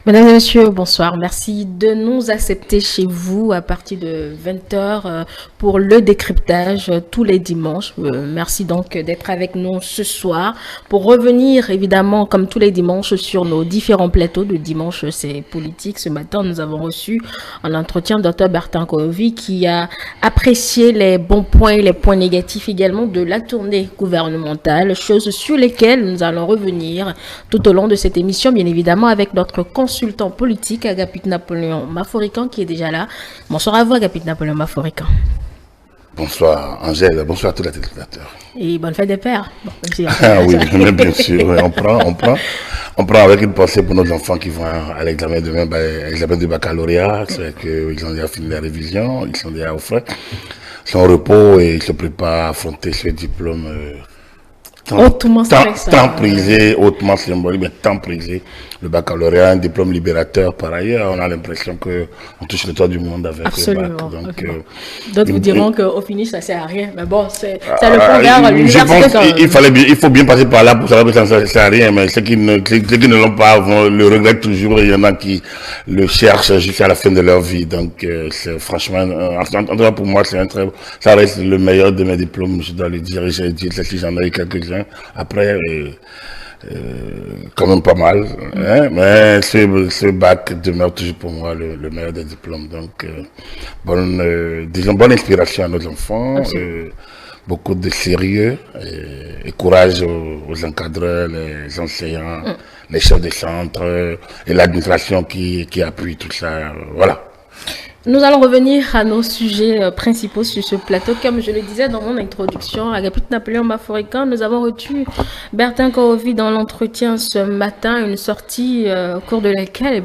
Mesdames et messieurs, bonsoir. Merci de nous accepter chez vous à partir de 20 heures pour le décryptage tous les dimanches. Merci donc d'être avec nous ce soir pour revenir évidemment comme tous les dimanches sur nos différents plateaux. De dimanche, c'est politique. Ce matin, nous avons reçu un entretien Dr Bertin Korovi qui a apprécié les bons points et les points négatifs également de la tournée gouvernementale, choses sur lesquelles nous allons revenir tout au long de cette émission, bien évidemment avec notre consultant politique, Agapit Napoléon Maforican, qui est déjà là. Bonsoir à vous, Agapit Napoléon Maforican. Bonsoir Angèle, bonsoir à tous les téléspectateurs. Et bonne fête des pères. Bon, ah oui, mais bien sûr, on prend avec une pensée pour nos enfants qui vont à l'examen demain, l'examen du baccalauréat, c'est qu'ils ont déjà fini la révision, ils sont déjà au frais, ils sont au repos et ils se préparent à affronter ce diplôme tant prisé, hautement symbolique, mais tant prisé. Le baccalauréat, un diplôme libérateur par ailleurs. On a l'impression qu'on touche le toit du monde avec absolument, le bac. Donc, d'autres vous diront qu'au finish, ça sert à rien. Mais bon, c'est le fond vers l'université. Il faut bien passer par là pour savoir que ça ne sert à rien. Mais ceux qui ne l'ont pas le regrettent toujours. Il y en a qui le cherchent jusqu'à la fin de leur vie. Donc, c'est franchement, en tout cas pour moi, ça reste le meilleur de mes diplômes. Je dois le dire. J'ai dit si j'en ai eu quelques-uns. Après, quand même pas mal, hein, mais ce bac demeure toujours pour moi le meilleur des diplômes. Donc, bonne inspiration à nos enfants, beaucoup de sérieux et courage aux encadreurs, les enseignants, les chefs de centre et l'administration qui appuie tout ça. Voilà. Nous allons revenir à nos sujets principaux sur ce plateau. Comme je le disais dans mon introduction, Agapit Napoléon Maforican, nous avons reçu Bertin Korovi dans l'entretien ce matin, une sortie au cours de laquelle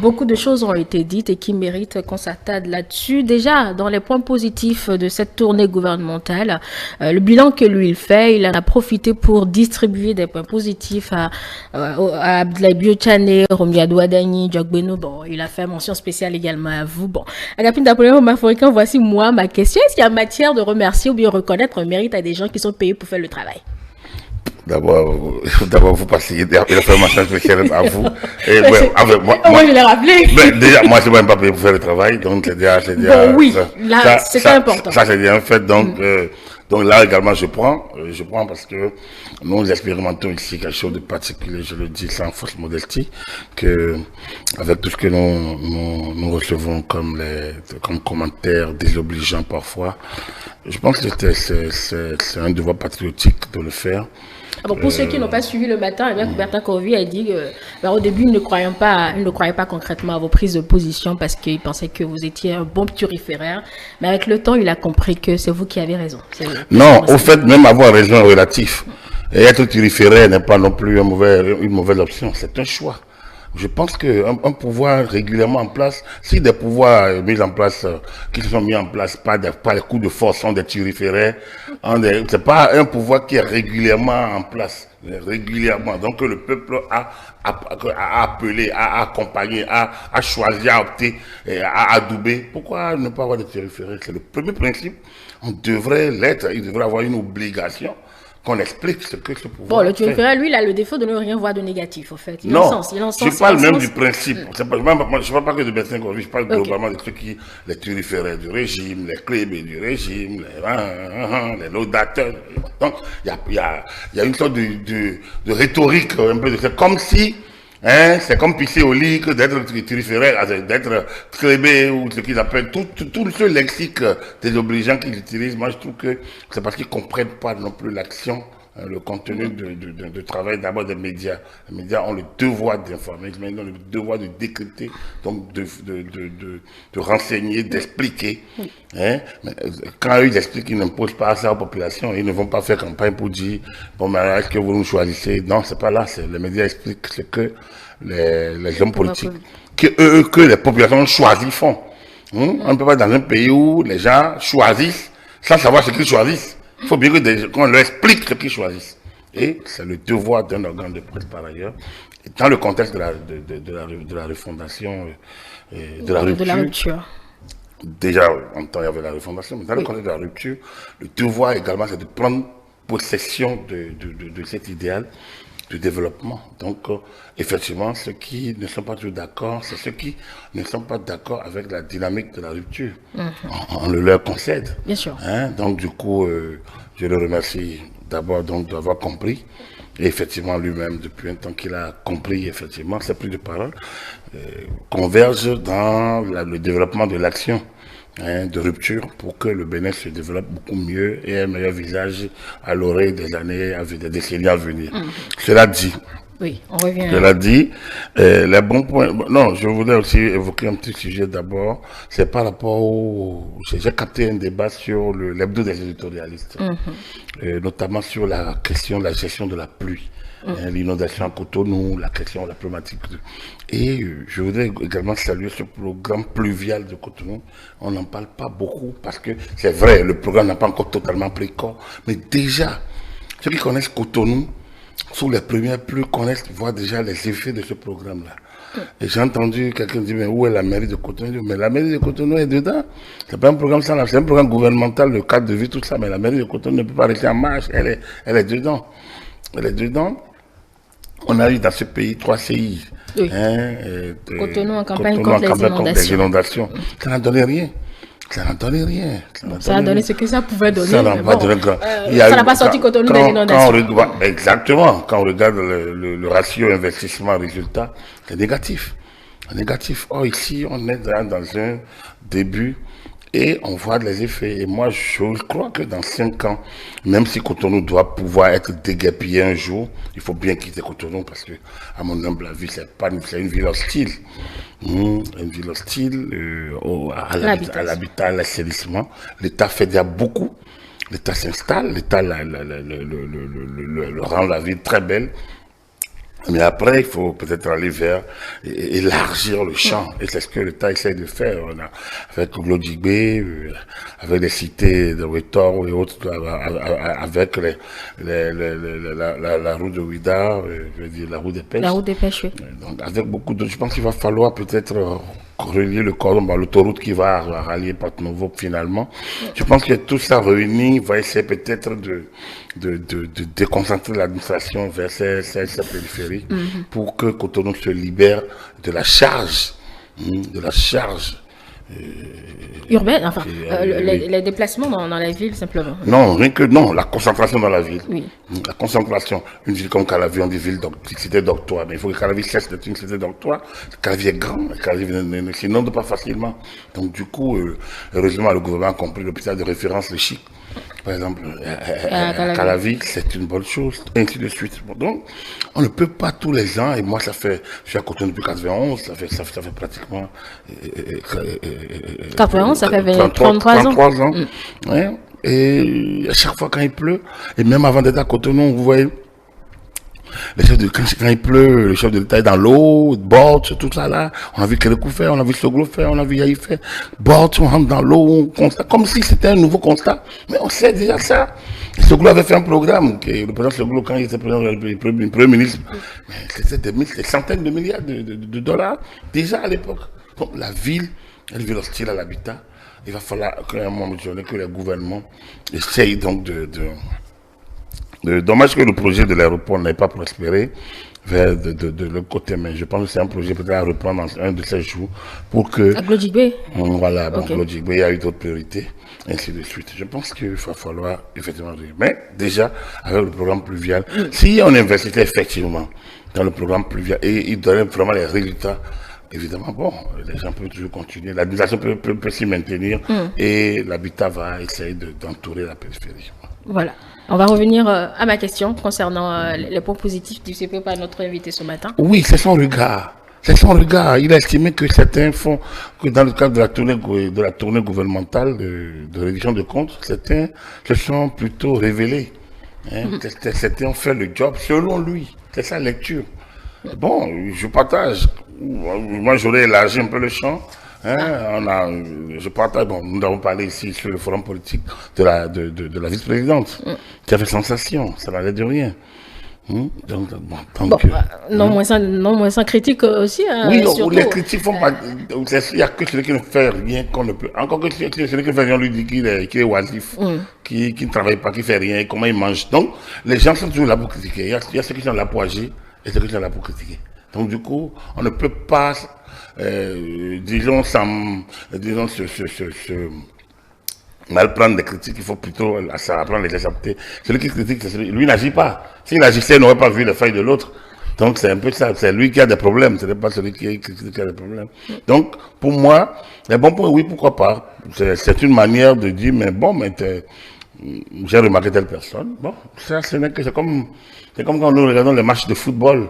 beaucoup de choses ont été dites et qui méritent qu'on s'attarde là-dessus. Déjà, dans les points positifs de cette tournée gouvernementale, le bilan que lui il fait, il en a profité pour distribuer des points positifs à Abdoulaye Biochane, Romy Adouadani, Djogbeno. Bon, il a fait mention spéciale également à vous. Bon, Agapit Napoléon Maforican, voici moi ma question. Est-ce qu'il y a matière de remercier ou bien reconnaître un mérite à des gens qui sont payés pour faire le travail? D'abord, vous passez, il a fait un message spécial à vous. Et moi, je l'ai rappelé. Déjà, moi, je ne suis même pas payé pour faire le travail, donc c'est déjà. Bon, oui, là, c'est important. Ça, c'est déjà un fait, donc là également, je prends parce que nous expérimentons ici quelque chose de particulier, je le dis sans fausse modestie, que avec tout ce que nous recevons comme commentaires désobligeants parfois, je pense que c'est un devoir patriotique de le faire. Alors pour ceux qui n'ont pas suivi le matin, Bertin Korovi a dit qu'au début, il ne croyait pas concrètement à vos prises de position parce qu'il pensait que vous étiez un bon turiféraire. Mais avec le temps, il a compris que c'est vous qui avez raison. Non, au fait, même avoir raison est relatif. Et être turiféraire n'est pas non plus une mauvaise option, c'est un choix. Je pense qu'un pouvoir régulièrement en place, si des pouvoirs mis en place, qui sont mis en place par les coups de force, sont des turiféraires, c'est pas un pouvoir qui est régulièrement en place, régulièrement. Donc le peuple a appelé, a accompagné, a choisi, a opté, a adoubé. Pourquoi ne pas avoir de turiféraires? C'est le premier principe. On devrait l'être, il devrait avoir une obligation. Qu'on explique ce que ce pouvoir. Bon, le turiféraire, lui, il a le défaut de ne rien voir de négatif, en fait. Il je parle même du principe. Je ne parle pas que de Bertin Korovi, je parle globalement de ceux qui, les turiféraires du régime, les clébés du régime, les laudateurs. Donc, il y a une sorte de rhétorique, un peu de c'est comme si, c'est comme pisser au lit que d'être turiféraire, d'être clébé ou ce qu'ils appellent, tout ce lexique désobligeant qu'ils utilisent. Moi, je trouve que c'est parce qu'ils ne comprennent pas non plus l'action, le contenu de travail d'abord des médias. Les médias ont le devoir d'informer, ils ont le devoir de décrypter, donc de renseigner, d'expliquer. Mais quand ils expliquent, ils n'imposent pas ça aux populations, ils ne vont pas faire campagne pour dire, bon, mais est-ce que vous nous choisissez? Non, c'est pas là, les médias expliquent ce que les hommes politiques, que les populations choisissent font. On ne peut pas dans un pays où les gens choisissent sans savoir ce qu'ils choisissent. Il faut bien qu'on leur explique ce qu'ils choisissent. Et c'est le devoir d'un organe de presse par ailleurs. Et dans le contexte de la refondation, de la rupture. Déjà, en temps, il y avait la refondation, mais dans le contexte de la rupture, le devoir également, c'est de prendre possession de cet idéal du développement. Donc, effectivement, ceux qui ne sont pas toujours d'accord, c'est ceux qui ne sont pas d'accord avec la dynamique de la rupture. On le leur concède. Bien sûr. Donc, du coup, je le remercie d'abord d'avoir compris. Et effectivement, lui-même, depuis un temps qu'il a compris, effectivement, ses prises de parole convergent dans le développement de l'action de rupture pour que le Bénin se développe beaucoup mieux et ait un meilleur visage à l'oreille des années, des décennies à venir. Cela dit, oui, on revient. Cela dit, les bons points. Non, je voulais aussi évoquer un petit sujet d'abord. C'est par rapport au. J'ai capté un débat sur l'hebdo des éditorialistes, notamment sur la question de la gestion de la pluie. L'inondation à Cotonou, la problématique. Et je voudrais également saluer ce programme pluvial de Cotonou. On n'en parle pas beaucoup parce que c'est vrai, le programme n'a pas encore totalement pris corps. Mais déjà, ceux qui connaissent Cotonou, sous les premières pluies, voient déjà les effets de ce programme-là. Et j'ai entendu quelqu'un dire, mais où est la mairie de Cotonou? Mais la mairie de Cotonou est dedans. C'est pas un programme sans c'est un programme gouvernemental, le cadre de vie, tout ça, mais la mairie de Cotonou ne peut pas rester en marche. Elle est dedans. Elle est dedans. On a eu dans ce pays 3 CI. Oui. Cotonou en campagne contre les inondations. Ça n'a donné rien. Ça n'a donné rien. Ça a donné ce que ça pouvait donner. Ça n'a pas donné grand. Ça n'a pas sorti Cotonou des inondations. Exactement. Quand on regarde le ratio investissement-résultat, c'est négatif. C'est négatif. Or, ici, on est dans un début et on voit les effets. Et moi, je crois que dans 5 ans, même si Cotonou doit pouvoir être déguerpillé un jour, il faut bien quitter Cotonou parce que, à mon humble avis, c'est une ville hostile. Une ville hostile à l'habitat, à l'assainissement. L'État fait déjà beaucoup. L'État s'installe, l'État rend la ville très belle. Mais après, il faut peut-être aller vers élargir le champ. Et c'est ce que l'État essaie de faire. Avec Glodjibé, avec les cités de Wetor et autres, avec la route de Ouida, je veux dire la route des pêches. La route des pêches, oui. Donc, avec beaucoup d'autres, je pense qu'il va falloir peut-être relier le cordon, l'autoroute qui va rallier Porto Novo finalement. Je pense que tout ça réuni va essayer peut-être de déconcentrer l'administration vers ces périphéries pour que Cotonou se libère de la charge, urbaine, enfin, les déplacements dans la ville simplement. Non, rien que non, la concentration dans la ville. Oui. La concentration. Une ville comme Calavi, on dit cité d'octroi, mais il faut que Calavi cesse d'être une cité d'octroi. Calavi est grand, Calavi ne s'inonde pas facilement. Donc du coup, heureusement, le gouvernement a compris l'hôpital de référence, le Chic. Par exemple, à Calavi, c'est une bonne chose, et ainsi de suite. Donc, on ne peut pas tous les ans, et moi, je suis à Cotonou depuis 91, ça fait pratiquement... 91, ça fait 33 ans. 33 ans. Ouais. Et à chaque fois quand il pleut, et même avant d'être à Cotonou, vous voyez, quand il pleut, le chef de l'État est dans l'eau, bord, tout ça là. On a vu Kérékou faire, on a vu Soglo faire, on a vu Yahi faire. Bord, on rentre dans l'eau, on constate, comme si c'était un nouveau constat. Mais on sait déjà ça. Soglo avait fait un programme, le président Soglo, quand il était premier ministre, c'était des centaines de milliards de dollars, déjà à l'époque. Donc la ville, elle ville hostile à l'habitat. Il va falloir qu'à un moment donné, que les gouvernements essayent donc dommage que le projet de l'aéroport n'ait pas prospéré vers de l'autre côté, mais je pense que c'est un projet peut-être à reprendre dans un de ces jours pour que... À Glodjibé. Voilà, bon, Glodjibé, il y a eu d'autres priorités, ainsi de suite. Je pense qu'il va falloir effectivement... Mais déjà, avec le programme pluvial, si on investissait effectivement dans le programme pluvial et il donnait vraiment les résultats, évidemment, bon, les gens peuvent toujours continuer, l'administration peut s'y maintenir et l'habitat va essayer d'entourer la périphérie. Voilà. On va revenir à ma question concernant les points positifs développés par notre invité ce matin. Oui, c'est son regard. C'est son regard. Il a estimé que certains font, que dans le cadre de la tournée gouvernementale de révision de comptes, certains se sont plutôt révélés. Certains ont fait le job selon lui. C'est sa lecture. Bon, je partage. Moi, j'aurais élargi un peu le champ. Je partage, bon, nous avons parlé ici sur le forum politique de la vice-présidente, qui a fait sensation, ça n'allait de rien. Non moins sans critique aussi. Oui, les critiques font pas. Il n'y a que celui qui ne fait rien qu'on ne peut. Encore que celui qui ne fait rien, on lui dit qu'il est oisif, qui ne travaille pas, qui ne fait rien, comment il mange. Donc, les gens sont toujours là pour critiquer. Il y a ceux qui sont là pour agir et ceux qui sont là pour critiquer. Donc, du coup, on ne peut pas, disons, mal prendre des critiques, il faut plutôt apprendre à les accepter. Celui qui critique, lui n'agit pas. S'il agissait, il n'aurait pas vu les failles de l'autre. Donc c'est un peu ça, c'est lui qui a des problèmes, ce n'est pas celui qui critique qui a des problèmes. Donc pour moi, les bons points, oui, pourquoi pas. C'est une manière de dire, mais bon, mais j'ai remarqué telle personne. Bon, ça, c'est comme quand nous regardons les matchs de football.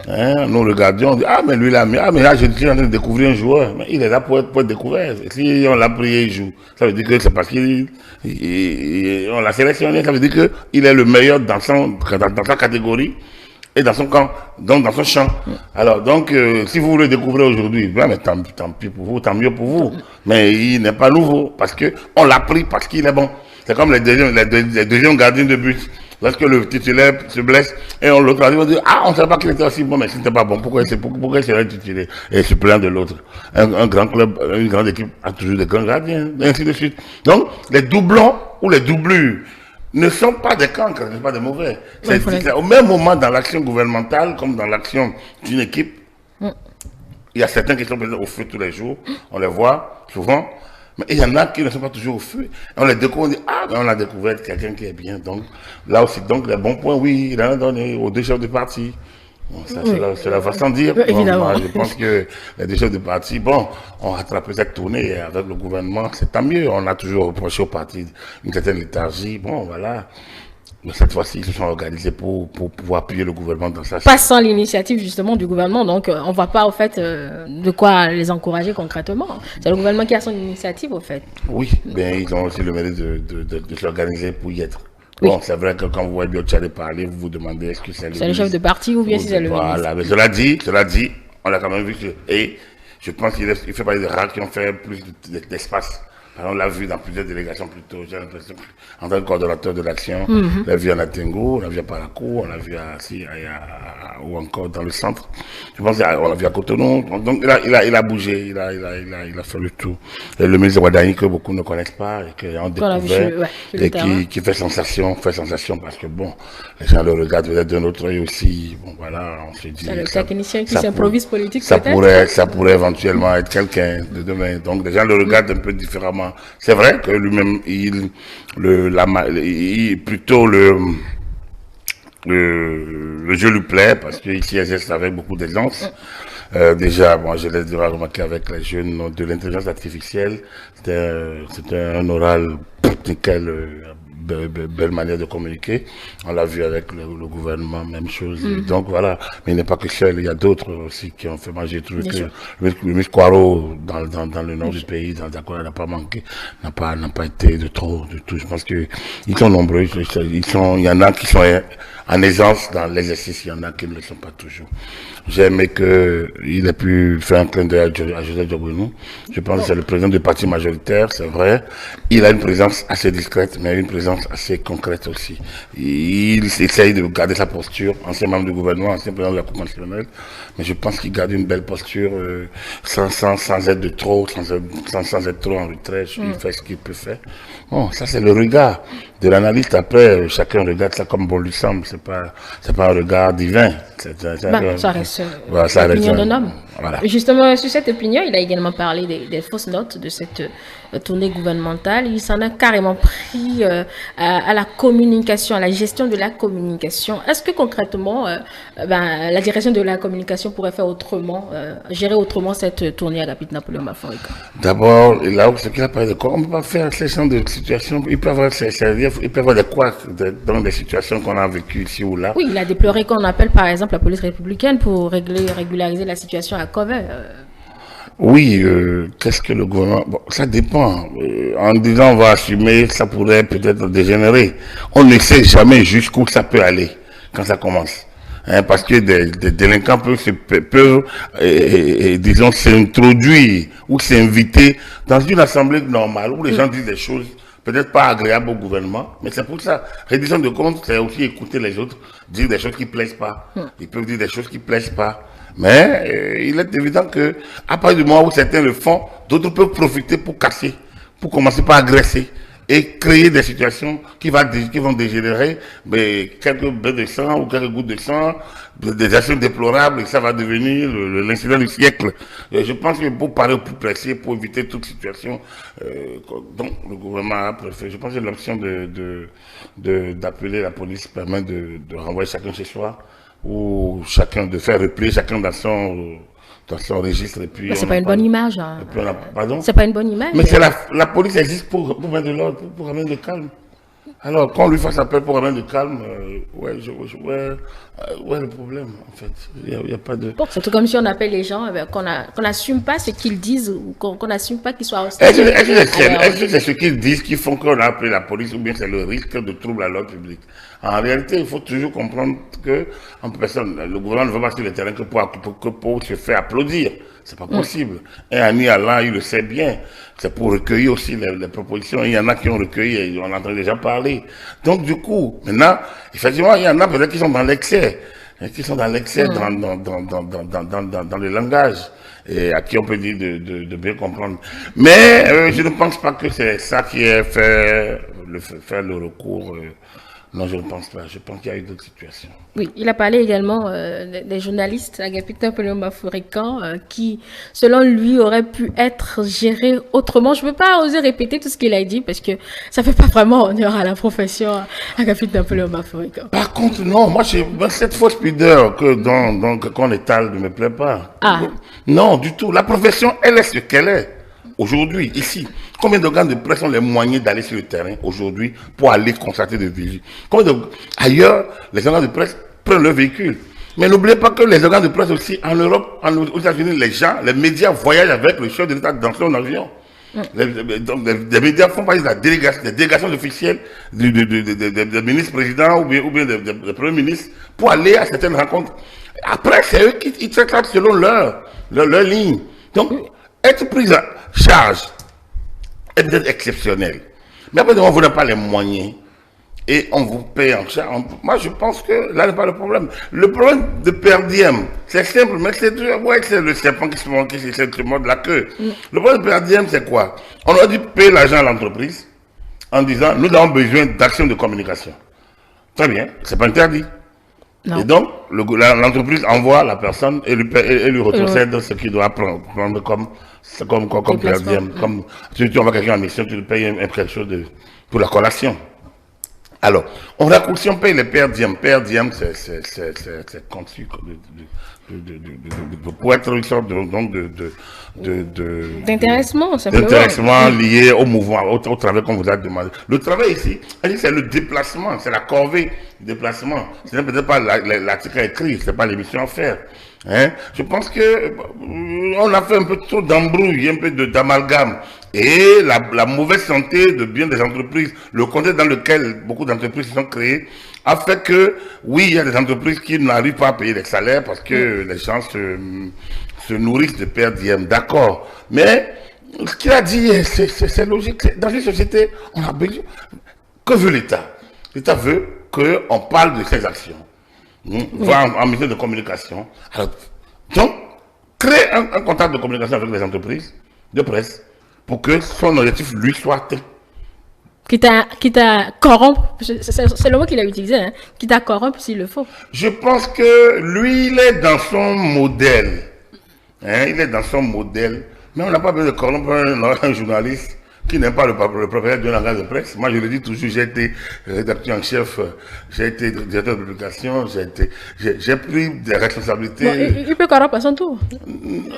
Hein, nous regardions, on dit, ah, mais lui là, mais là, je suis en train de découvrir un joueur. Mais il est là pour être découvert. Si on l'a pris, il joue. Ça veut dire que c'est parce qu'on l'a sélectionné, ça veut dire qu'il est le meilleur dans sa catégorie et dans son camp, donc dans son champ. Alors, donc, si vous le découvrez aujourd'hui, ben, mais tant pis pour vous, tant mieux pour vous. Mais il n'est pas nouveau parce que on l'a pris parce qu'il est bon. C'est comme les deuxièmes gardiens de but. Lorsque le titulaire se blesse et on l'autre on dit, ah, on ne savait pas qu'il était aussi bon, mais s'il n'était pas bon, pourquoi il serait titulaire et suppléant de l'autre? Un grand club, une grande équipe a toujours des grands gardiens, et ainsi de suite. Donc, les doublons ou les doublures ne sont pas des cancres, ne sont pas des mauvais. C'est au même moment dans l'action gouvernementale comme dans l'action d'une équipe, il y a certains qui sont présents au feu tous les jours, on les voit souvent. Mais il y en a qui ne sont pas toujours au feu. On les découvre, on dit, ah, ben on a découvert quelqu'un qui est bien. Donc, là aussi, donc, les bons points, oui, il en a donné aux deux chefs de parti. Bon, ça, c'est la façon de dire. Évidemment. Moi, je pense que les deux chefs de parti, bon, ont rattrapé cette tournée avec le gouvernement. C'est tant mieux. On a toujours reproché au parti une certaine léthargie. Bon, voilà. Mais cette fois-ci, ils se sont organisés pour pouvoir appuyer le gouvernement dans sa... Pas sans l'initiative justement du gouvernement, donc on ne voit pas au fait de quoi les encourager concrètement. C'est le gouvernement qui a son initiative au fait. Oui, ben, ils ont aussi le mérite de s'organiser pour y être. Oui. Bon, c'est vrai que quand vous voyez Biotchare parler, vous vous demandez est-ce que c'est le chef de parti ou bien si c'est le ministre. Voilà, mais cela dit, on l'a quand même vu et je pense qu'il fait partie des rares qui ont fait plus d'espace. On l'a vu dans plusieurs délégations plutôt, j'ai l'impression, en tant que coordonnateur de l'action, on l'a vu à Natengo, on l'a vu à Parakou, on l'a vu ou encore dans le centre. Je pense qu'on l'a vu à Cotonou. Donc il a bougé, il a fait le tout. Et le ministre Wadaï que beaucoup ne connaissent pas et qui ont découvert et qui fait sensation parce que bon, les gens le regardent peut-être d'un autre œil aussi. Bon voilà, on se dit. C'est le technicien qui s'improvise politique. Ça pourrait éventuellement être quelqu'un de demain. Donc les gens le regardent un peu différemment. C'est vrai que lui-même, plutôt le jeu lui plaît parce qu'il s'y exerce avec beaucoup d'aisance. Déjà, bon, je l'ai déjà remarqué avec les jeunes de l'intelligence artificielle. C'était un oral nickel, belle manière de communiquer. On l'a vu avec le gouvernement, même chose. Donc voilà, mais il n'est pas que seul, il y a d'autres aussi qui ont fait manger. J'ai trouvé que le ministre Kwaro, dans le nord du pays, dans Dakar, n'a pas manqué, n'a pas été de trop, de tout. Je pense qu'ils sont nombreux, il y en a qui sont en aisance dans l'exercice, il y en a qui ne le sont pas toujours. J'ai aimé qu'il ait pu faire un clin d'œil à Joseph Diogounou. Je pense que c'est le président du parti majoritaire, c'est vrai. Il a une présence assez discrète, mais une présence assez concrète aussi. Il essaye de garder sa posture, ancien membre du gouvernement, ancien président de la Cour constitutionnelle, mais je pense qu'il garde une belle posture sans être de trop, sans être trop en retrait. Il fait ce qu'il peut faire. Bon, ça c'est le regard de l'analyste. Après, chacun regarde ça comme bon lui semble. C'est pas un regard divin. Ça reste l'opinion d'un homme. Voilà. Justement, sur cette opinion, il a également parlé des fausses notes de cette tournée gouvernementale. Il s'en a carrément pris à la communication, à la gestion de la communication. Est-ce que concrètement, la direction de la communication pourrait faire autrement, gérer autrement cette tournée Agapit Napoléon Maforika? D'abord, là, ce qu'il a parlé de quoi, on ne peut pas faire ces genres de situations. Il peut y avoir des couacs dans des situations qu'on a vécues ici ou là. Oui, il a déploré qu'on appelle par exemple la police républicaine pour régulariser la situation à Covey. Oui, qu'est-ce que le gouvernement... Bon, ça dépend. En disant on va assumer, ça pourrait peut-être dégénérer. On ne sait jamais jusqu'où ça peut aller quand ça commence. Hein, parce que des délinquants peuvent disons, s'introduire ou s'inviter dans une assemblée normale où les gens disent des choses peut-être pas agréable au gouvernement, mais c'est pour ça. Reddition de comptes, c'est aussi écouter les autres, dire des choses qui ne plaisent pas. Ils peuvent dire des choses qui ne plaisent pas. Mais il est évident que, à partir du moment où certains le font, d'autres peuvent profiter pour casser, pour commencer par agresser et créer des situations qui vont dégénérer, mais quelques bains de sang ou quelques gouttes de sang, des actions déplorables, et ça va devenir l'incident du siècle. Et je pense que pour parler au plus précis, pour éviter toute situation, donc le gouvernement a préféré, je pense que l'option d'appeler la police permet de renvoyer chacun chez soi, ou chacun de faire replier chacun dans son registre. Et puis c'est pas une bonne image. Hein. Pardon? C'est pas une bonne image. Mais c'est la police existe pour mettre de l'ordre, pour ramener le calme. Alors, qu'on lui fasse appel pour ramener le calme, ouais, le problème, en fait. Il n'y a pas de... Bon, c'est tout comme si on appelle les gens, qu'on n'assume pas ce qu'ils disent, ou qu'on n'assume pas qu'ils soient hostiles. Est-ce que c'est ce qu'ils disent qui font qu'on a appelé la police, ou bien c'est le risque de trouble à l'ordre public? En réalité, il faut toujours comprendre que le gouvernement ne va pas sur le terrain que pour se faire applaudir. C'est pas possible. Et Annie Allah, il le sait bien. C'est pour recueillir aussi les propositions. Il y en a qui ont recueilli, et on en a déjà parlé. Donc, du coup, maintenant, effectivement, il y en a peut-être qui sont dans l'excès. Dans le langage. Et à qui on peut dire de bien comprendre. Mais, je ne pense pas que c'est ça qui est faire le recours. Non, je ne pense pas. Je pense qu'il y a eu d'autres situations. Oui, il a parlé également des journalistes, Agapito Napoléon Bafourékan, qui, selon lui, auraient pu être gérés autrement. Je ne peux pas oser répéter tout ce qu'il a dit parce que ça ne fait pas vraiment honneur à la profession Agapito Napoléon Bafourékan. Par contre, non, moi, cette fausse pudeur qu'on étale ne me plaît pas. Ah. Non, du tout. La profession, elle est ce qu'elle est. Aujourd'hui, ici, combien d'organes de presse ont les moyens d'aller sur le terrain aujourd'hui pour aller constater des vigiles? Ailleurs, les organes de presse prennent leur véhicule. Mais n'oubliez pas que les organes de presse aussi, en Europe, aux États-Unis, les médias voyagent avec le chef de l'État dans son avion. Les médias font partie des délégations officielles des ministres-présidents ou bien des premiers ministres pour aller à certaines rencontres. Après, c'est eux qui traitent selon leur ligne. Donc, être pris en charge est peut-être exceptionnel. Mais après, on vous n'a pas les moyens et on vous paye en charge. Moi, je pense que là n'est pas le problème. Le problème de per diem, c'est simple, mais c'est le serpent qui se mord la queue. Le problème de per diem, c'est quoi? On a dû payer l'argent à l'entreprise en disant, nous avons besoin d'actions de communication. Très bien, c'est pas interdit. Non. Et donc, l'entreprise envoie la personne et lui retrocède ce qu'il doit prendre comme per diem. Comme si tu envoies quelqu'un en mission, tu lui payes quelque chose pour la collation. Alors, on paye les per diem. Per diem, c'est conçu pour être une sorte d'intéressement, simplement. D'intéressement lié au mouvement, au travail qu'on vous a demandé. Le travail ici, c'est le déplacement, c'est la corvée du déplacement. Ce n'est peut-être pas l'article écrit, ce n'est pas l'émission à faire. Hein? Je pense que on a fait un peu trop d'embrouille, un peu d'amalgame. Et la mauvaise santé de bien des entreprises, le contexte dans lequel beaucoup d'entreprises se sont créées, a fait que, oui, il y a des entreprises qui n'arrivent pas à payer les salaires parce que les gens se nourrissent de per diem, d'accord. Mais ce qu'il a dit, c'est logique. Dans une société, on a besoin. Que veut l'État? L'État veut qu'on parle de ses actions. Voir en matière de communication. Alors, donc, créer un contact de communication avec les entreprises de presse pour que son objectif lui soit atteint. Quitte à corrompre, c'est le mot qu'il a utilisé, hein, quitte à corrompre s'il le faut. Je pense que lui, il est dans son modèle. Hein, il est dans son modèle. Mais on n'a pas besoin de corrompre un journaliste qui n'aime pas le propriétaire d'un langage de presse. Moi, je le dis toujours, j'ai été rédacteur en chef, j'ai été directeur de publication, j'ai pris des responsabilités. Bon, il peut corrompre à son tour.